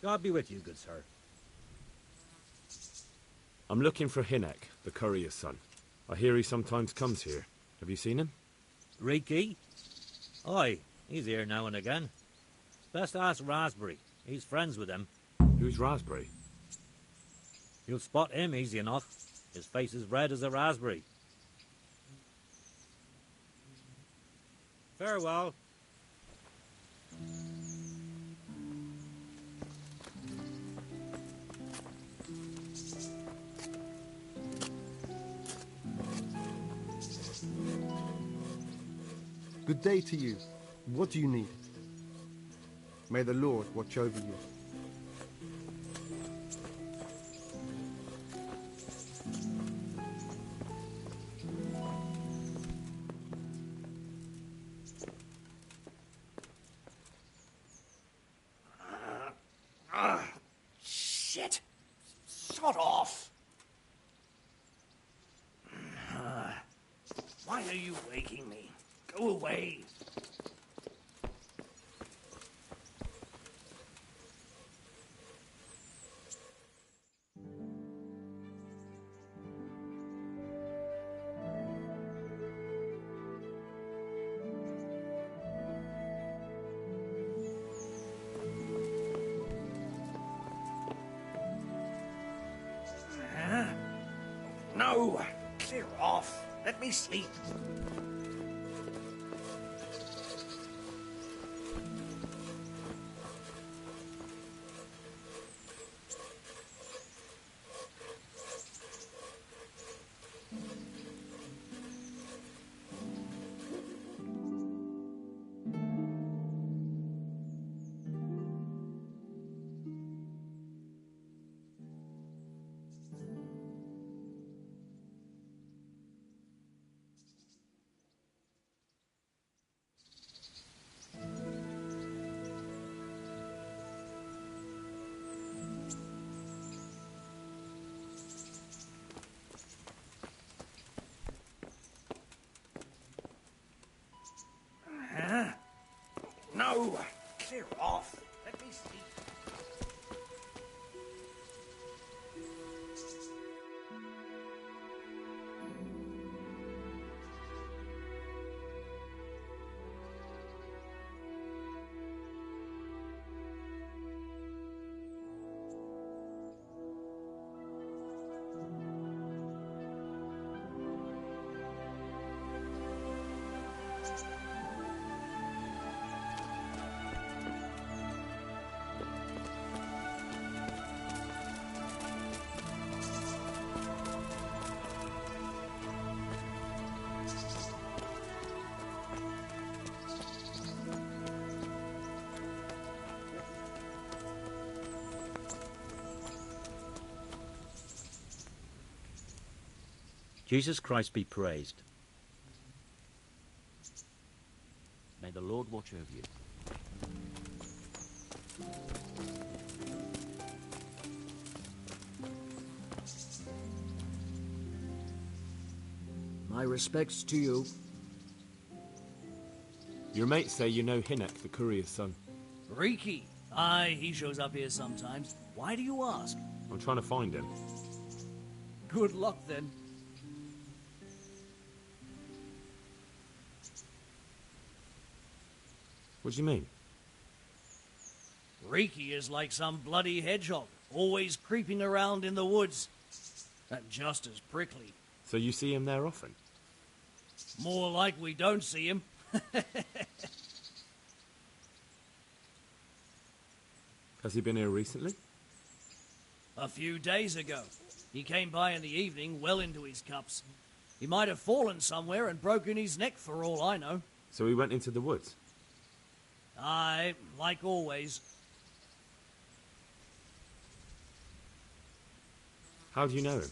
God be with you, good sir. I'm looking for Hinek, the courier's son. I hear he sometimes comes here. Have you seen him? Reeky? Aye, he's here now and again. Best ask Raspberry. He's friends with him. Who's Raspberry? You'll spot him easy enough. His face is red as a raspberry. Farewell. Good day to you. What do you need? May the Lord watch over you. Shit! Sod off! Why are you waking me? Go away! No! Clear off! Let me sleep! No! Clear off! Let me speak. Jesus Christ be praised. May the Lord watch over you. My respects to you. Your mates say you know Hinnock, the courier's son. Riki. Aye, he shows up here sometimes. Why do you ask? I'm trying to find him. Good luck, then. What do you mean? Riki is like some bloody hedgehog, always creeping around in the woods. And just as prickly. So you see him there often? More like we don't see him. Has he been here recently? A few days ago. He came by in the evening, well into his cups. He might have fallen somewhere and broken his neck for all I know. So he went into the woods? Aye, like always. How do you know him?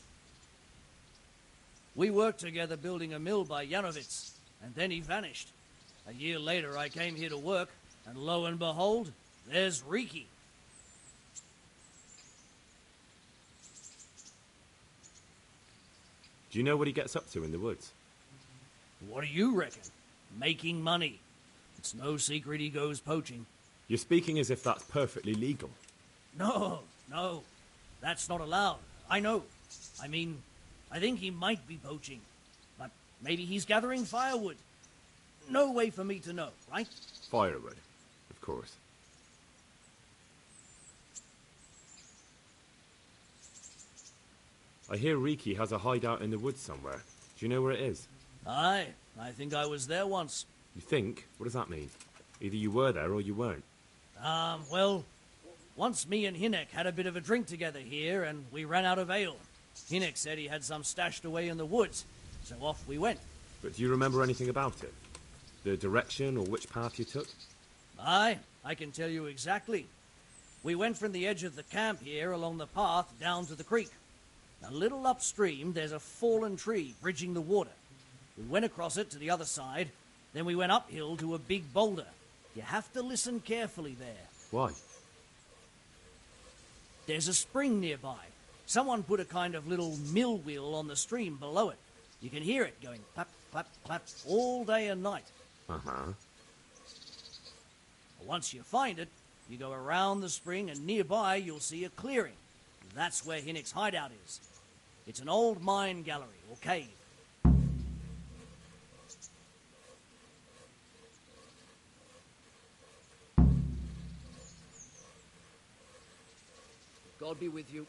We worked together building a mill by Yanovitz, and then he vanished. A year later I came here to work, and lo and behold, there's Riki. Do you know what he gets up to in the woods? What do you reckon? Making money. It's no secret he goes poaching. You're speaking as if that's perfectly legal. No, that's not allowed. I know. I mean, I think he might be poaching. But maybe he's gathering firewood. No way for me to know, right? Firewood, of course. I hear Riki has a hideout in the woods somewhere. Do you know where it is? Aye, I think I was there once. You think? What does that mean? Either you were there or you weren't. Well, once me and Hinnock had a bit of a drink together here, and we ran out of ale. Hinnock said he had some stashed away in the woods, so off we went. But do you remember anything about it? The direction or which path you took? Aye, I can tell you exactly. We went from the edge of the camp here along the path down to the creek. A little upstream, there's a fallen tree bridging the water. We went across it to the other side, then we went uphill to a big boulder. You have to listen carefully there. Why? There's a spring nearby. Someone put a kind of little mill wheel on the stream below it. You can hear it going clap, clap, clap all day and night. Uh-huh. Once you find it, you go around the spring and nearby you'll see a clearing. That's where Hinnock's hideout is. It's an old mine gallery or cave. God be with you.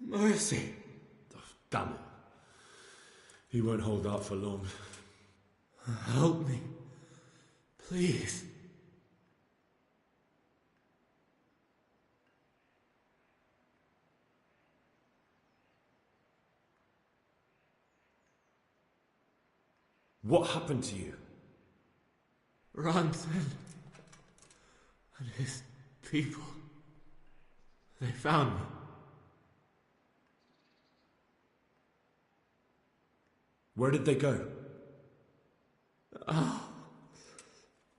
Mercy. Oh, damn it. He won't hold out for long. Help me. Please. What happened to you? Ranson and his people. They found me. Where did they go? Oh.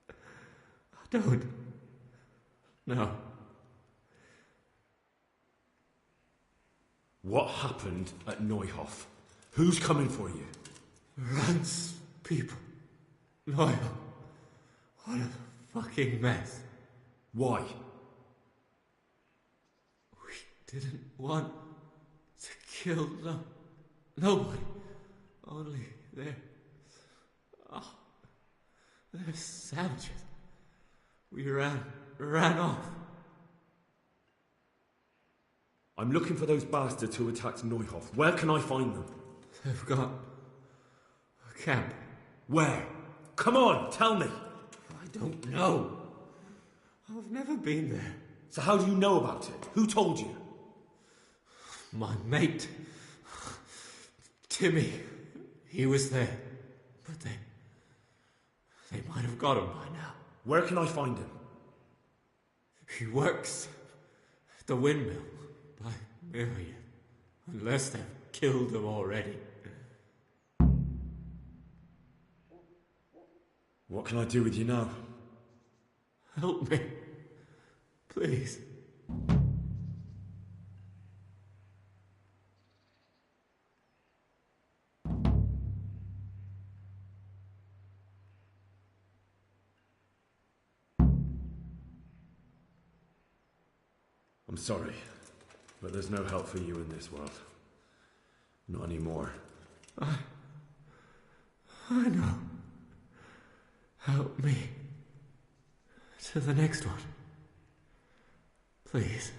I don't. No. What happened at Neuhof? Who's coming for you? Rance people. Loyal. What a fucking mess. Why? We didn't want to kill nobody. Only they're savages. We ran off. I'm looking for those bastards who attacked Neuhof. Where can I find them? They've got a camp. Where? Come on, tell me. I don't know. I've never been there. So how do you know about it? Who told you? My mate. Timmy. He was there. But they might have got him by now. Where can I find him? He works at the windmill by Miriam. Unless they've killed him already. What can I do with you now? Help me. Please. I'm sorry, but there's no help for you in this world. Not anymore. I know. Help me. To the next one. Please.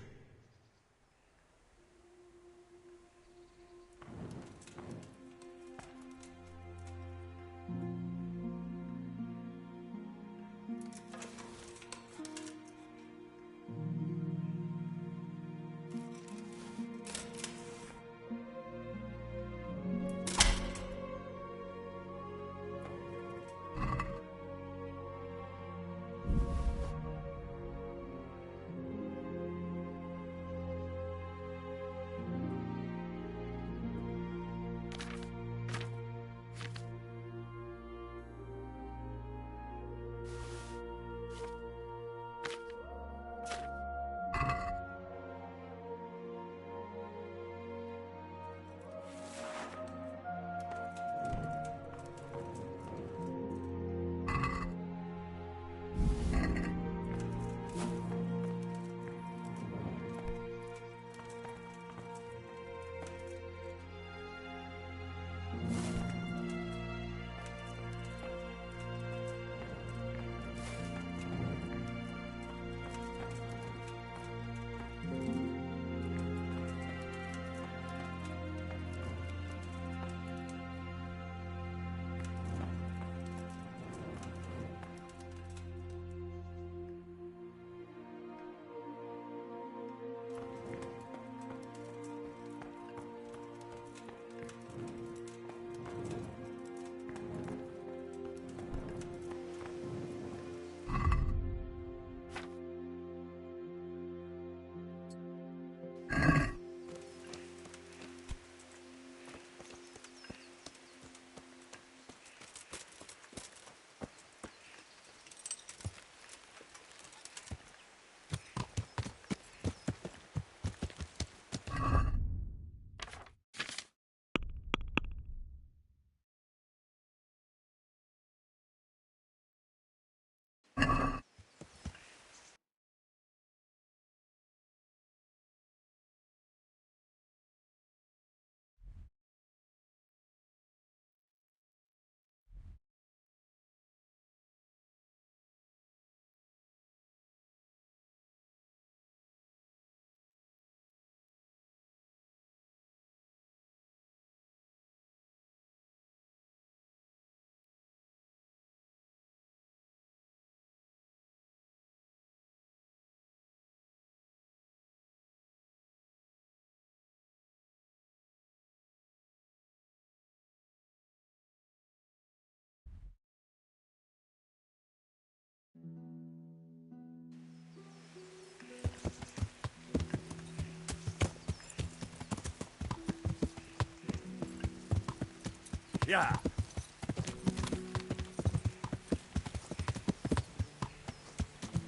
Yeah.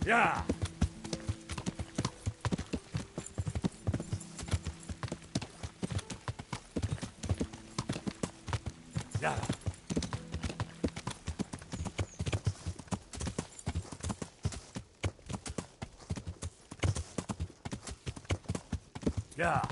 Yeah. Yeah. Yeah.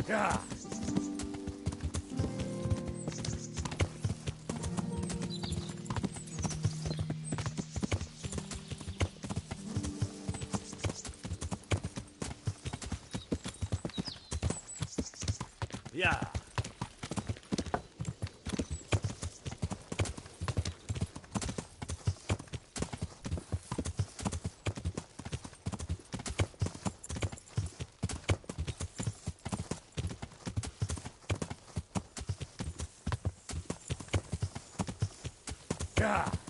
Yeah. Yeah. Yeah.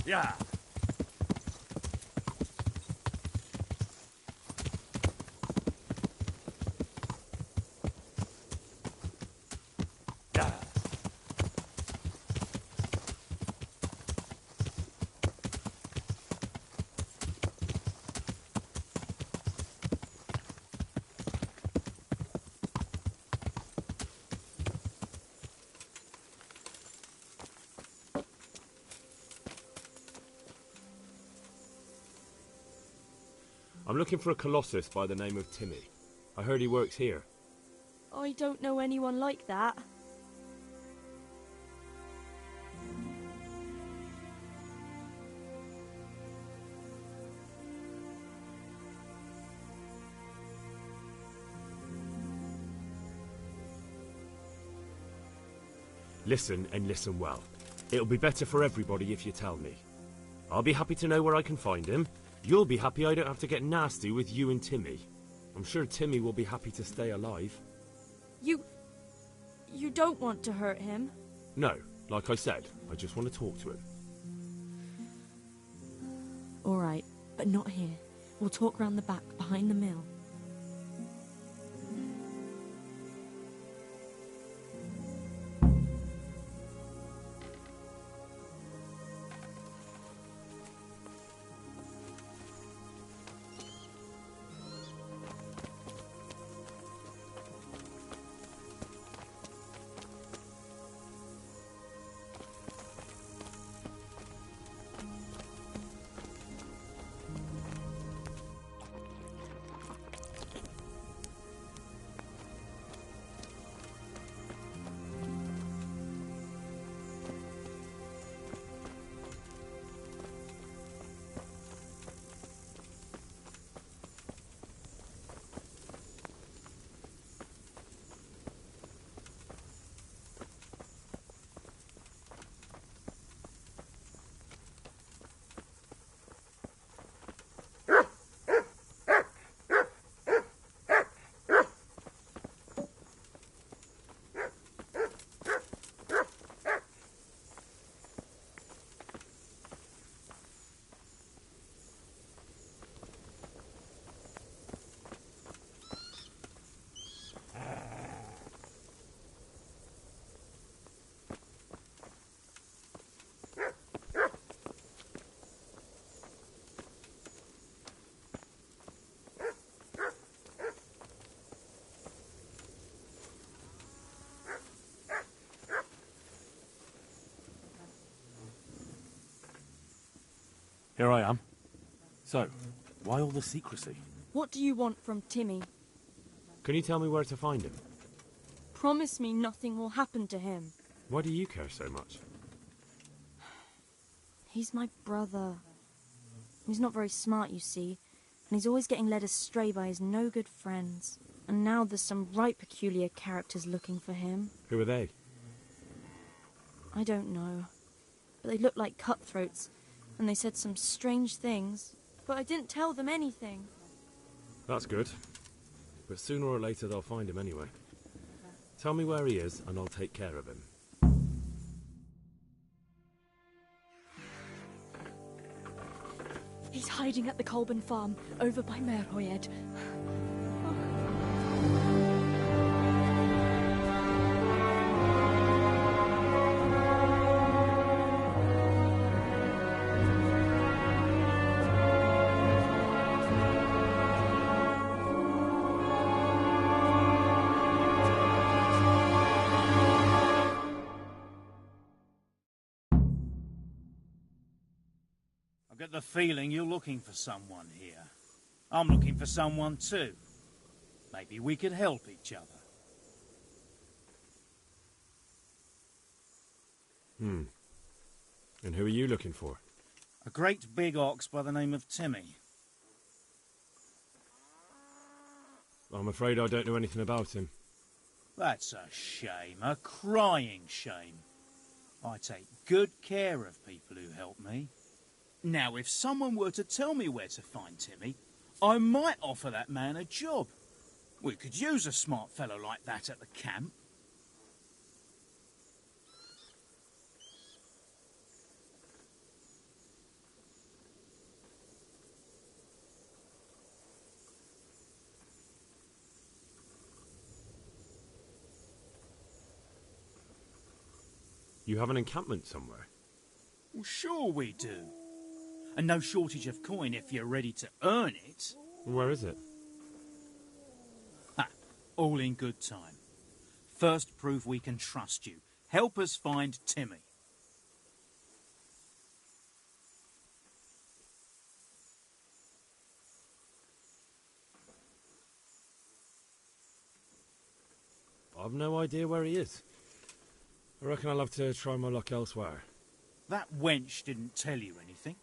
Yeah. Yeah. I'm looking for a colossus by the name of Timmy. I heard he works here. I don't know anyone like that. Listen and listen well. It'll be better for everybody if you tell me. I'll be happy to know where I can find him. You'll be happy I don't have to get nasty with you and Timmy. I'm sure Timmy will be happy to stay alive. You don't want to hurt him? No, like I said, I just want to talk to him. All right, but not here. We'll talk round the back, behind the mill. Here I am. So, why all the secrecy? What do you want from Timmy? Can you tell me where to find him? Promise me nothing will happen to him. Why do you care so much? He's my brother. He's not very smart, you see, and he's always getting led astray by his no-good friends. And now there's some right peculiar characters looking for him. Who are they? I don't know. But they look like cutthroats, and they said some strange things. But I didn't tell them anything. That's good. But sooner or later they'll find him anyway. Tell me where he is, and I'll take care of him. He's hiding at the Colburn farm, over by Merhoyed. I get the feeling you're looking for someone here. I'm looking for someone too. Maybe we could help each other. And who are you looking for? A great big ox by the name of Timmy. I'm afraid I don't know anything about him. That's a shame, a crying shame. I take good care of people who help me. Now, if someone were to tell me where to find Timmy, I might offer that man a job. We could use a smart fellow like that at the camp. You have an encampment somewhere? Well, sure we do. And no shortage of coin if you're ready to earn it. Where is it? Ha! All in good time. First, prove we can trust you. Help us find Timmy. I've no idea where he is. I reckon I'll have to try my luck elsewhere. That wench didn't tell you anything.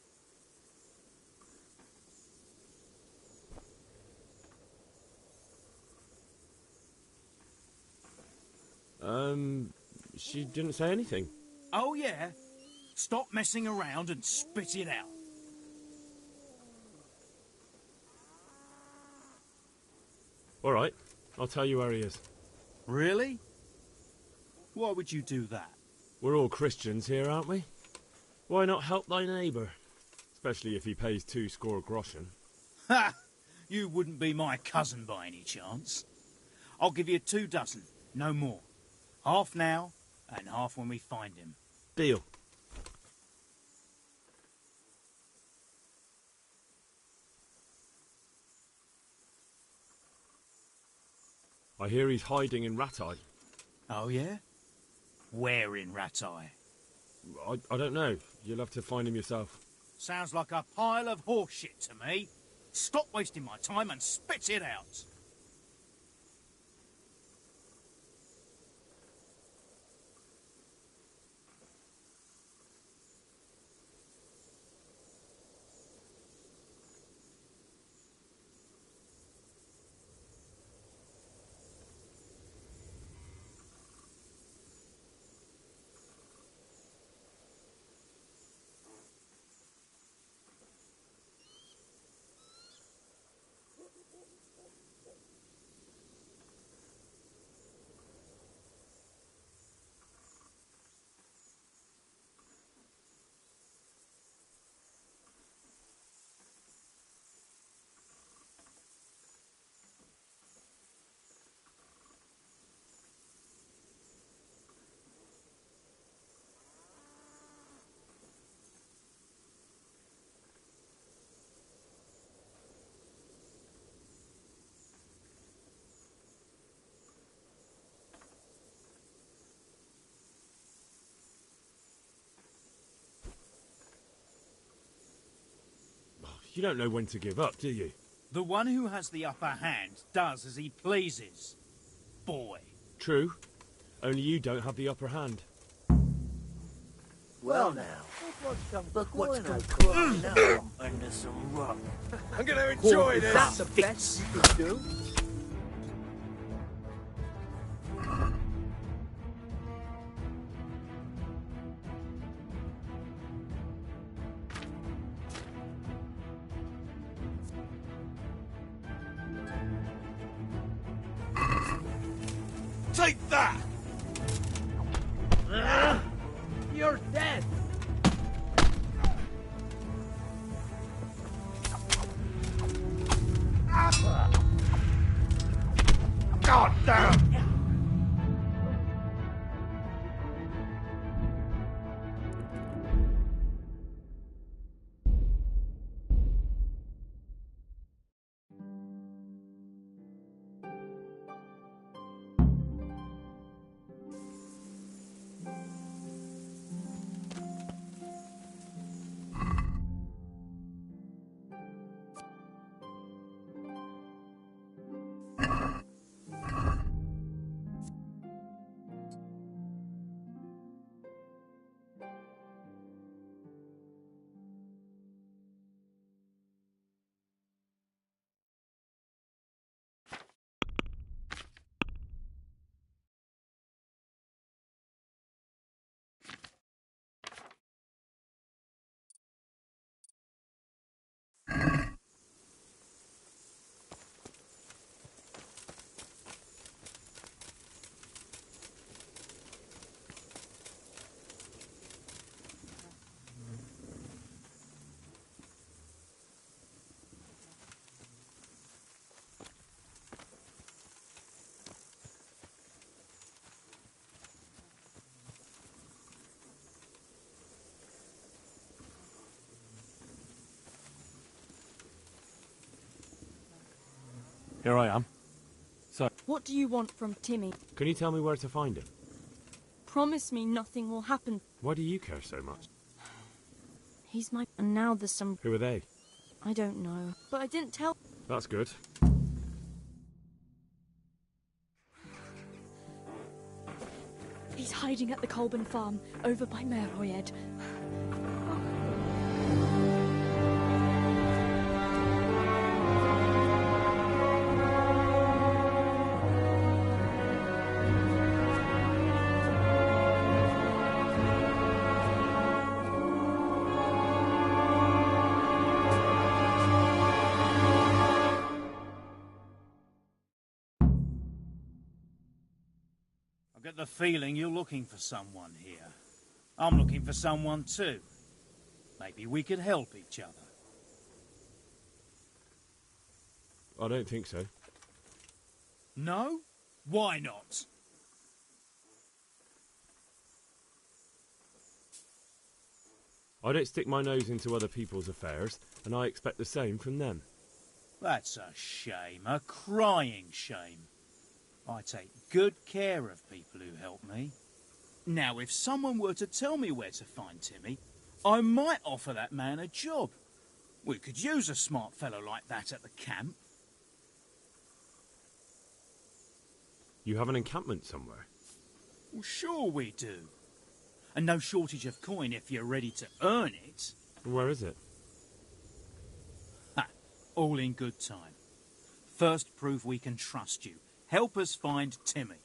She didn't say anything. Oh, yeah? Stop messing around and spit it out. All right, I'll tell you where he is. Really? Why would you do that? We're all Christians here, aren't we? Why not help thy neighbour? Especially if he pays 2 score groschen. Ha! You wouldn't be my cousin by any chance. I'll give you 2 dozen, no more. Half now, and half when we find him. Deal. I hear he's hiding in Ratai. Oh, yeah? Where in Ratai? I don't know. You'll have to find him yourself. Sounds like a pile of horse shit to me. Stop wasting my time and spit it out. You don't know when to give up, do you? The one who has the upper hand does as he pleases. Boy. True. Only you don't have the upper hand. Well now, look what's come crawling out under some rock. I'm gonna enjoy this! That's the best you can do? Take that! You're dead! God damn! Here I am. So, What do you want from Timmy? can you tell me where to find him? Promise me nothing will happen. Why do you care so much? He's my... And now there's some... Who are they? I don't know. But I didn't tell... That's good. He's hiding at the Colburn farm, over by Merhoyed. I get the feeling you're looking for someone here. I'm looking for someone too. Maybe we could help each other. I don't think so. No? Why not? I don't stick my nose into other people's affairs, and I expect the same from them. That's a shame, a crying shame. I take good care of people who help me. Now, if someone were to tell me where to find Timmy, I might offer that man a job. We could use a smart fellow like that at the camp. You have an encampment somewhere? Well, sure we do. And no shortage of coin if you're ready to earn it. Where is it? Ha! All in good time. First, prove we can trust you. Help us find Timmy.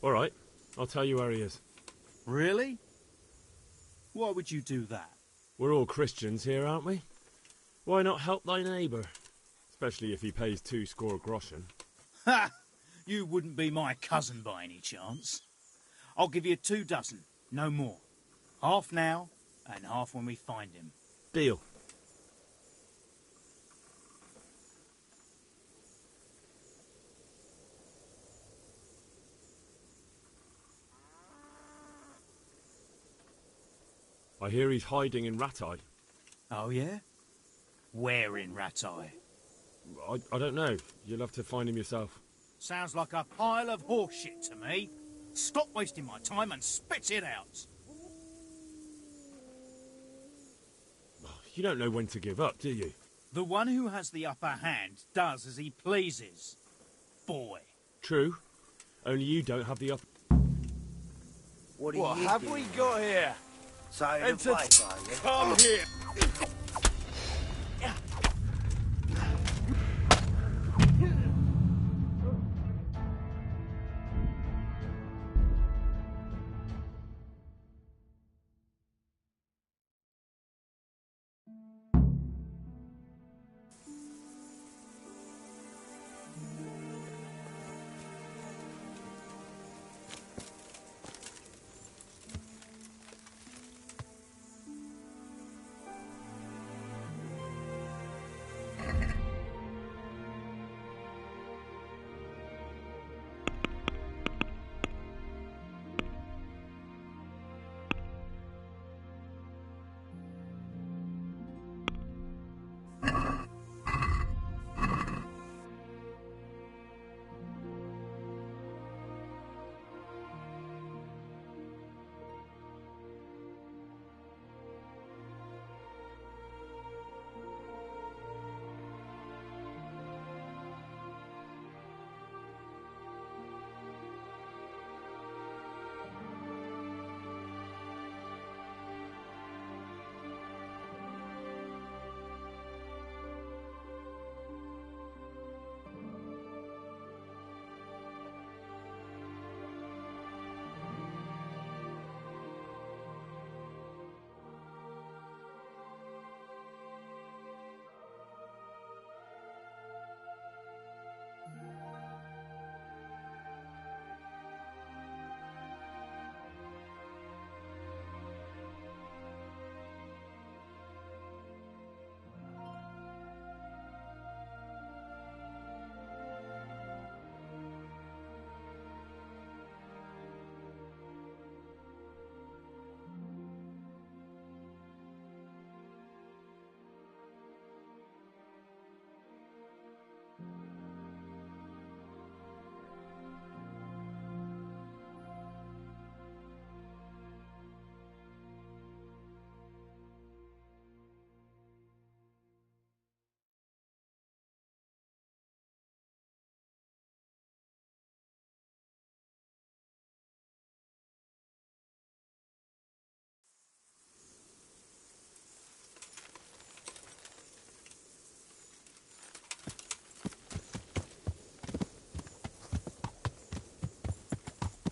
All right, I'll tell you where he is. Really? Why would you do that? We're all Christians here, aren't we? Why not help thy neighbour? Especially if he pays 2 groschen. Ha! You wouldn't be my cousin by any chance. I'll give you 2 dozen, no more. Half now, and half when we find him. Deal. I hear he's hiding in Ratai. Oh, yeah? Where in Ratai? I don't know. You'll have to find him yourself. Sounds like a pile of horseshit to me. Stop wasting my time and spit it out. You don't know when to give up, do you? The one who has the upper hand does as he pleases. Boy. True. Only you don't have the upper... What have we got here? Tired of life, are you? Come here.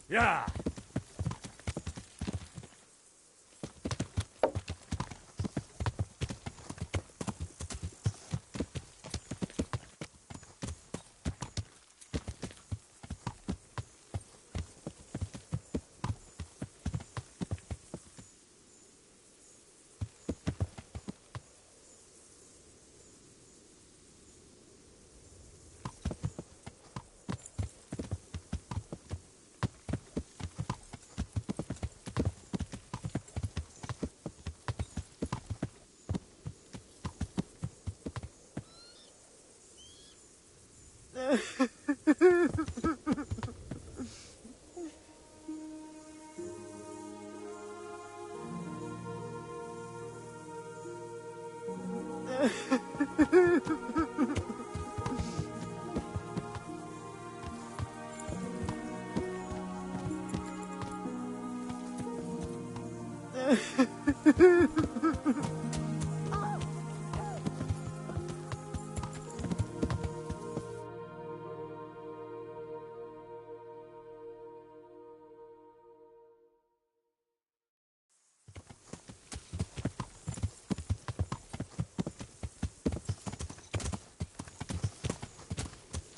Yeah.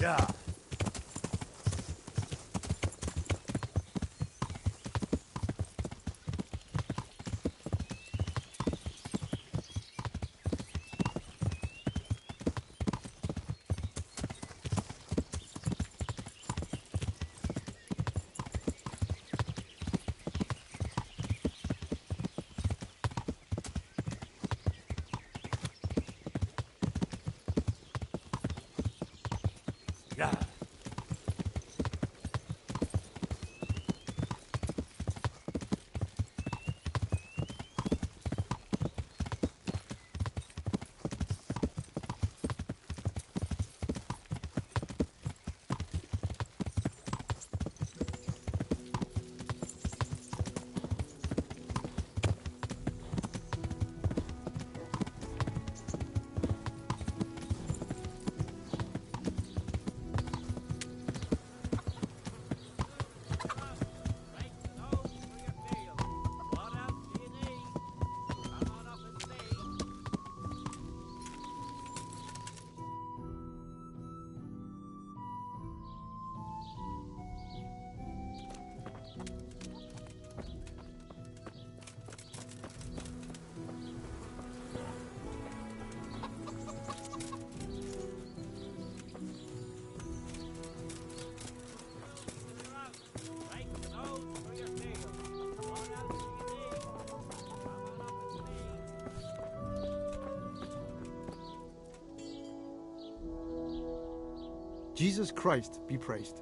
Yeah. Yeah. Jesus Christ be praised.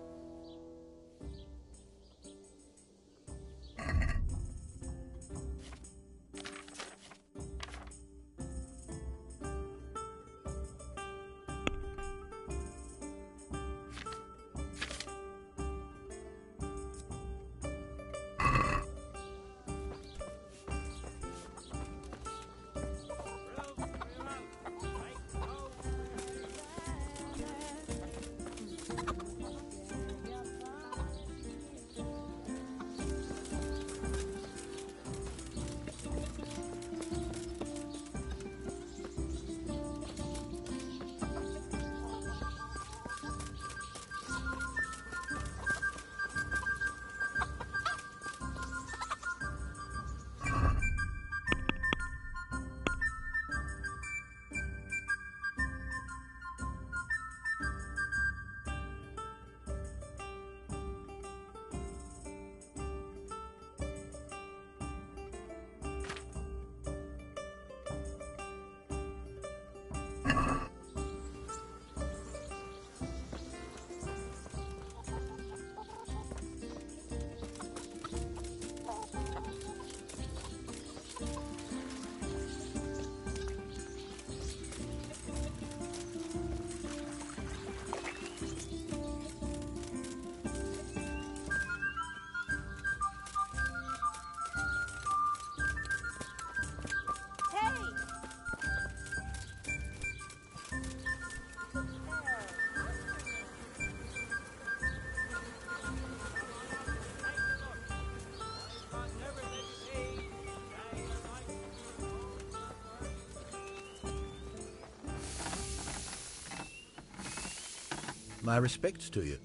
My respects to you.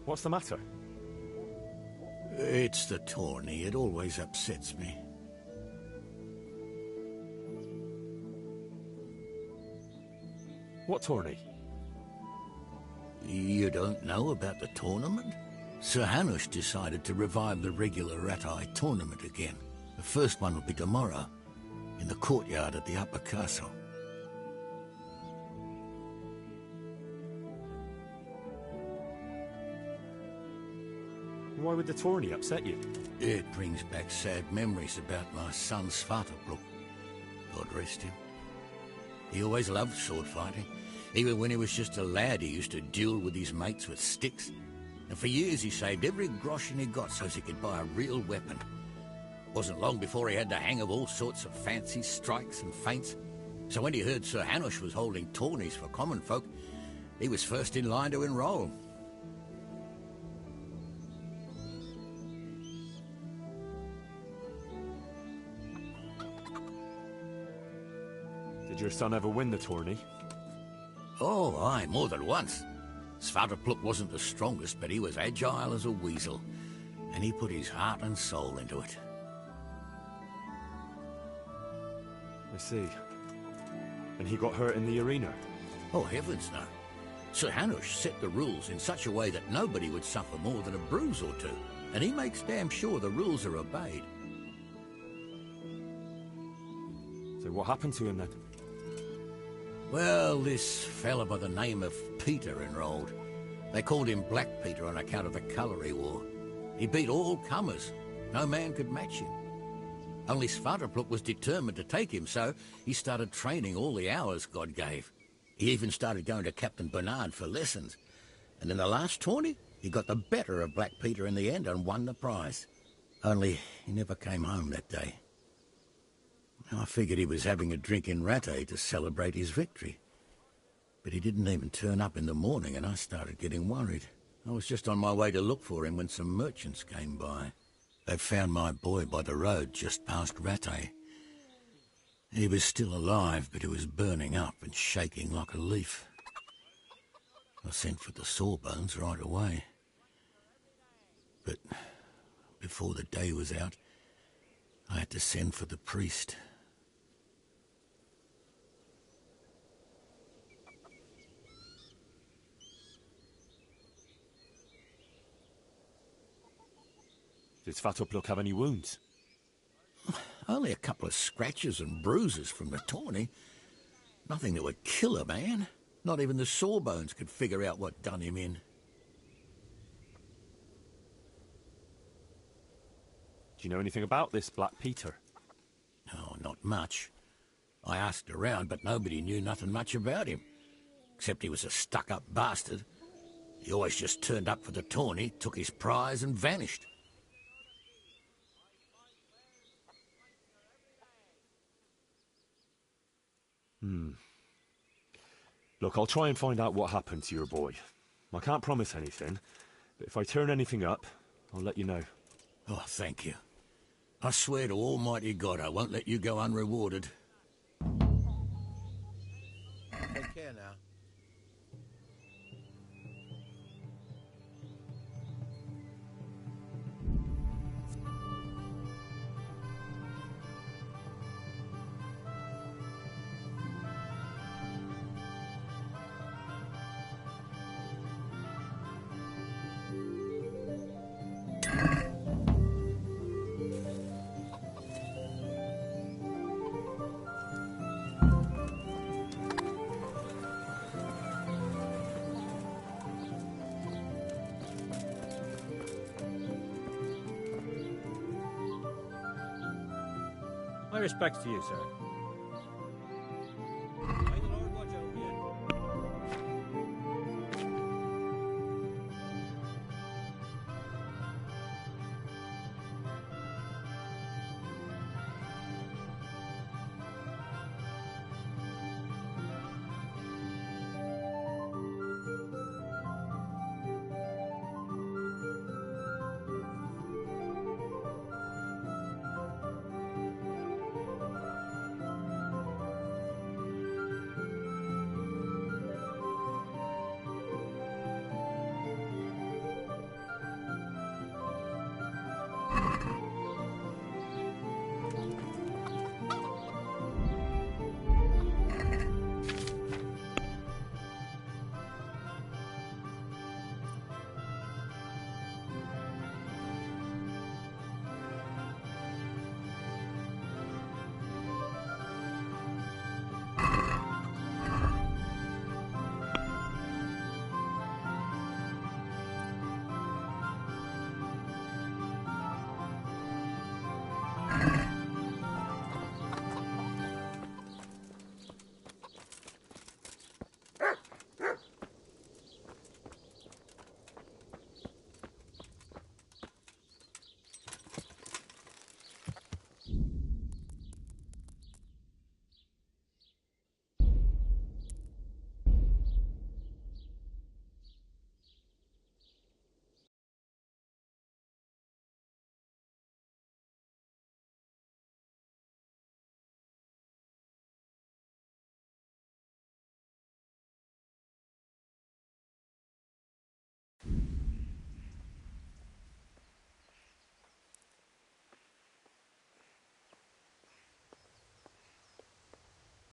What's the matter? It's the tourney. It always upsets me. What tourney? You don't know about the tournament? Sir Hanush decided to revive the regular rat-eye tournament again. The first one will be tomorrow, in the courtyard at the upper castle. Why would the tourney upset you? It brings back sad memories about my son Svartabrook. God rest him. He always loved sword fighting. Even when he was just a lad, he used to duel with his mates with sticks. And for years he saved every groschen he got so as he could buy a real weapon. Wasn't long before he had the hang of all sorts of fancy strikes and feints. So when he heard Sir Hanush was holding tourneys for common folk, he was first in line to enroll. Did Did your son ever win the tourney? Oh, aye, more than once. Svartalfluk wasn't the strongest, but he was agile as a weasel. And he put his heart and soul into it. I see. And he got hurt in the arena? Oh, heavens no. Sir Hanush set the rules in such a way that nobody would suffer more than a bruise or two. And he makes damn sure the rules are obeyed. So what happened to him then? Well, this fella by the name of Peter enrolled. They called him Black Peter on account of the colour he wore. He beat all comers. No man could match him. Only Svartalfluk was determined to take him, so he started training all the hours God gave. He even started going to Captain Bernard for lessons. And in the last tourney, he got the better of Black Peter in the end and won the prize. Only he never came home that day. I figured he was having a drink in Rattay to celebrate his victory. But he didn't even turn up in the morning, and I started getting worried. I was just on my way to look for him when some merchants came by. They found my boy by the road just past Rattay. He was still alive, but he was burning up and shaking like a leaf. I sent for the sawbones right away. But before the day was out, I had to send for the priest. Did Svartalfluk have any wounds? Only a couple of scratches and bruises from the tourney. Nothing that would kill a man. Not even the sawbones could figure out what done him in. Do you know anything about this Black Peter? Oh, not much. I asked around, but nobody knew nothing much about him. Except he was a stuck-up bastard. He always just turned up for the tourney, took his prize and vanished. Look, I'll try and find out what happened to your boy. I can't promise anything, but if I turn anything up, I'll let you know. Oh, thank you. I swear to Almighty God I won't let you go unrewarded. Take care now. My respects to you, sir.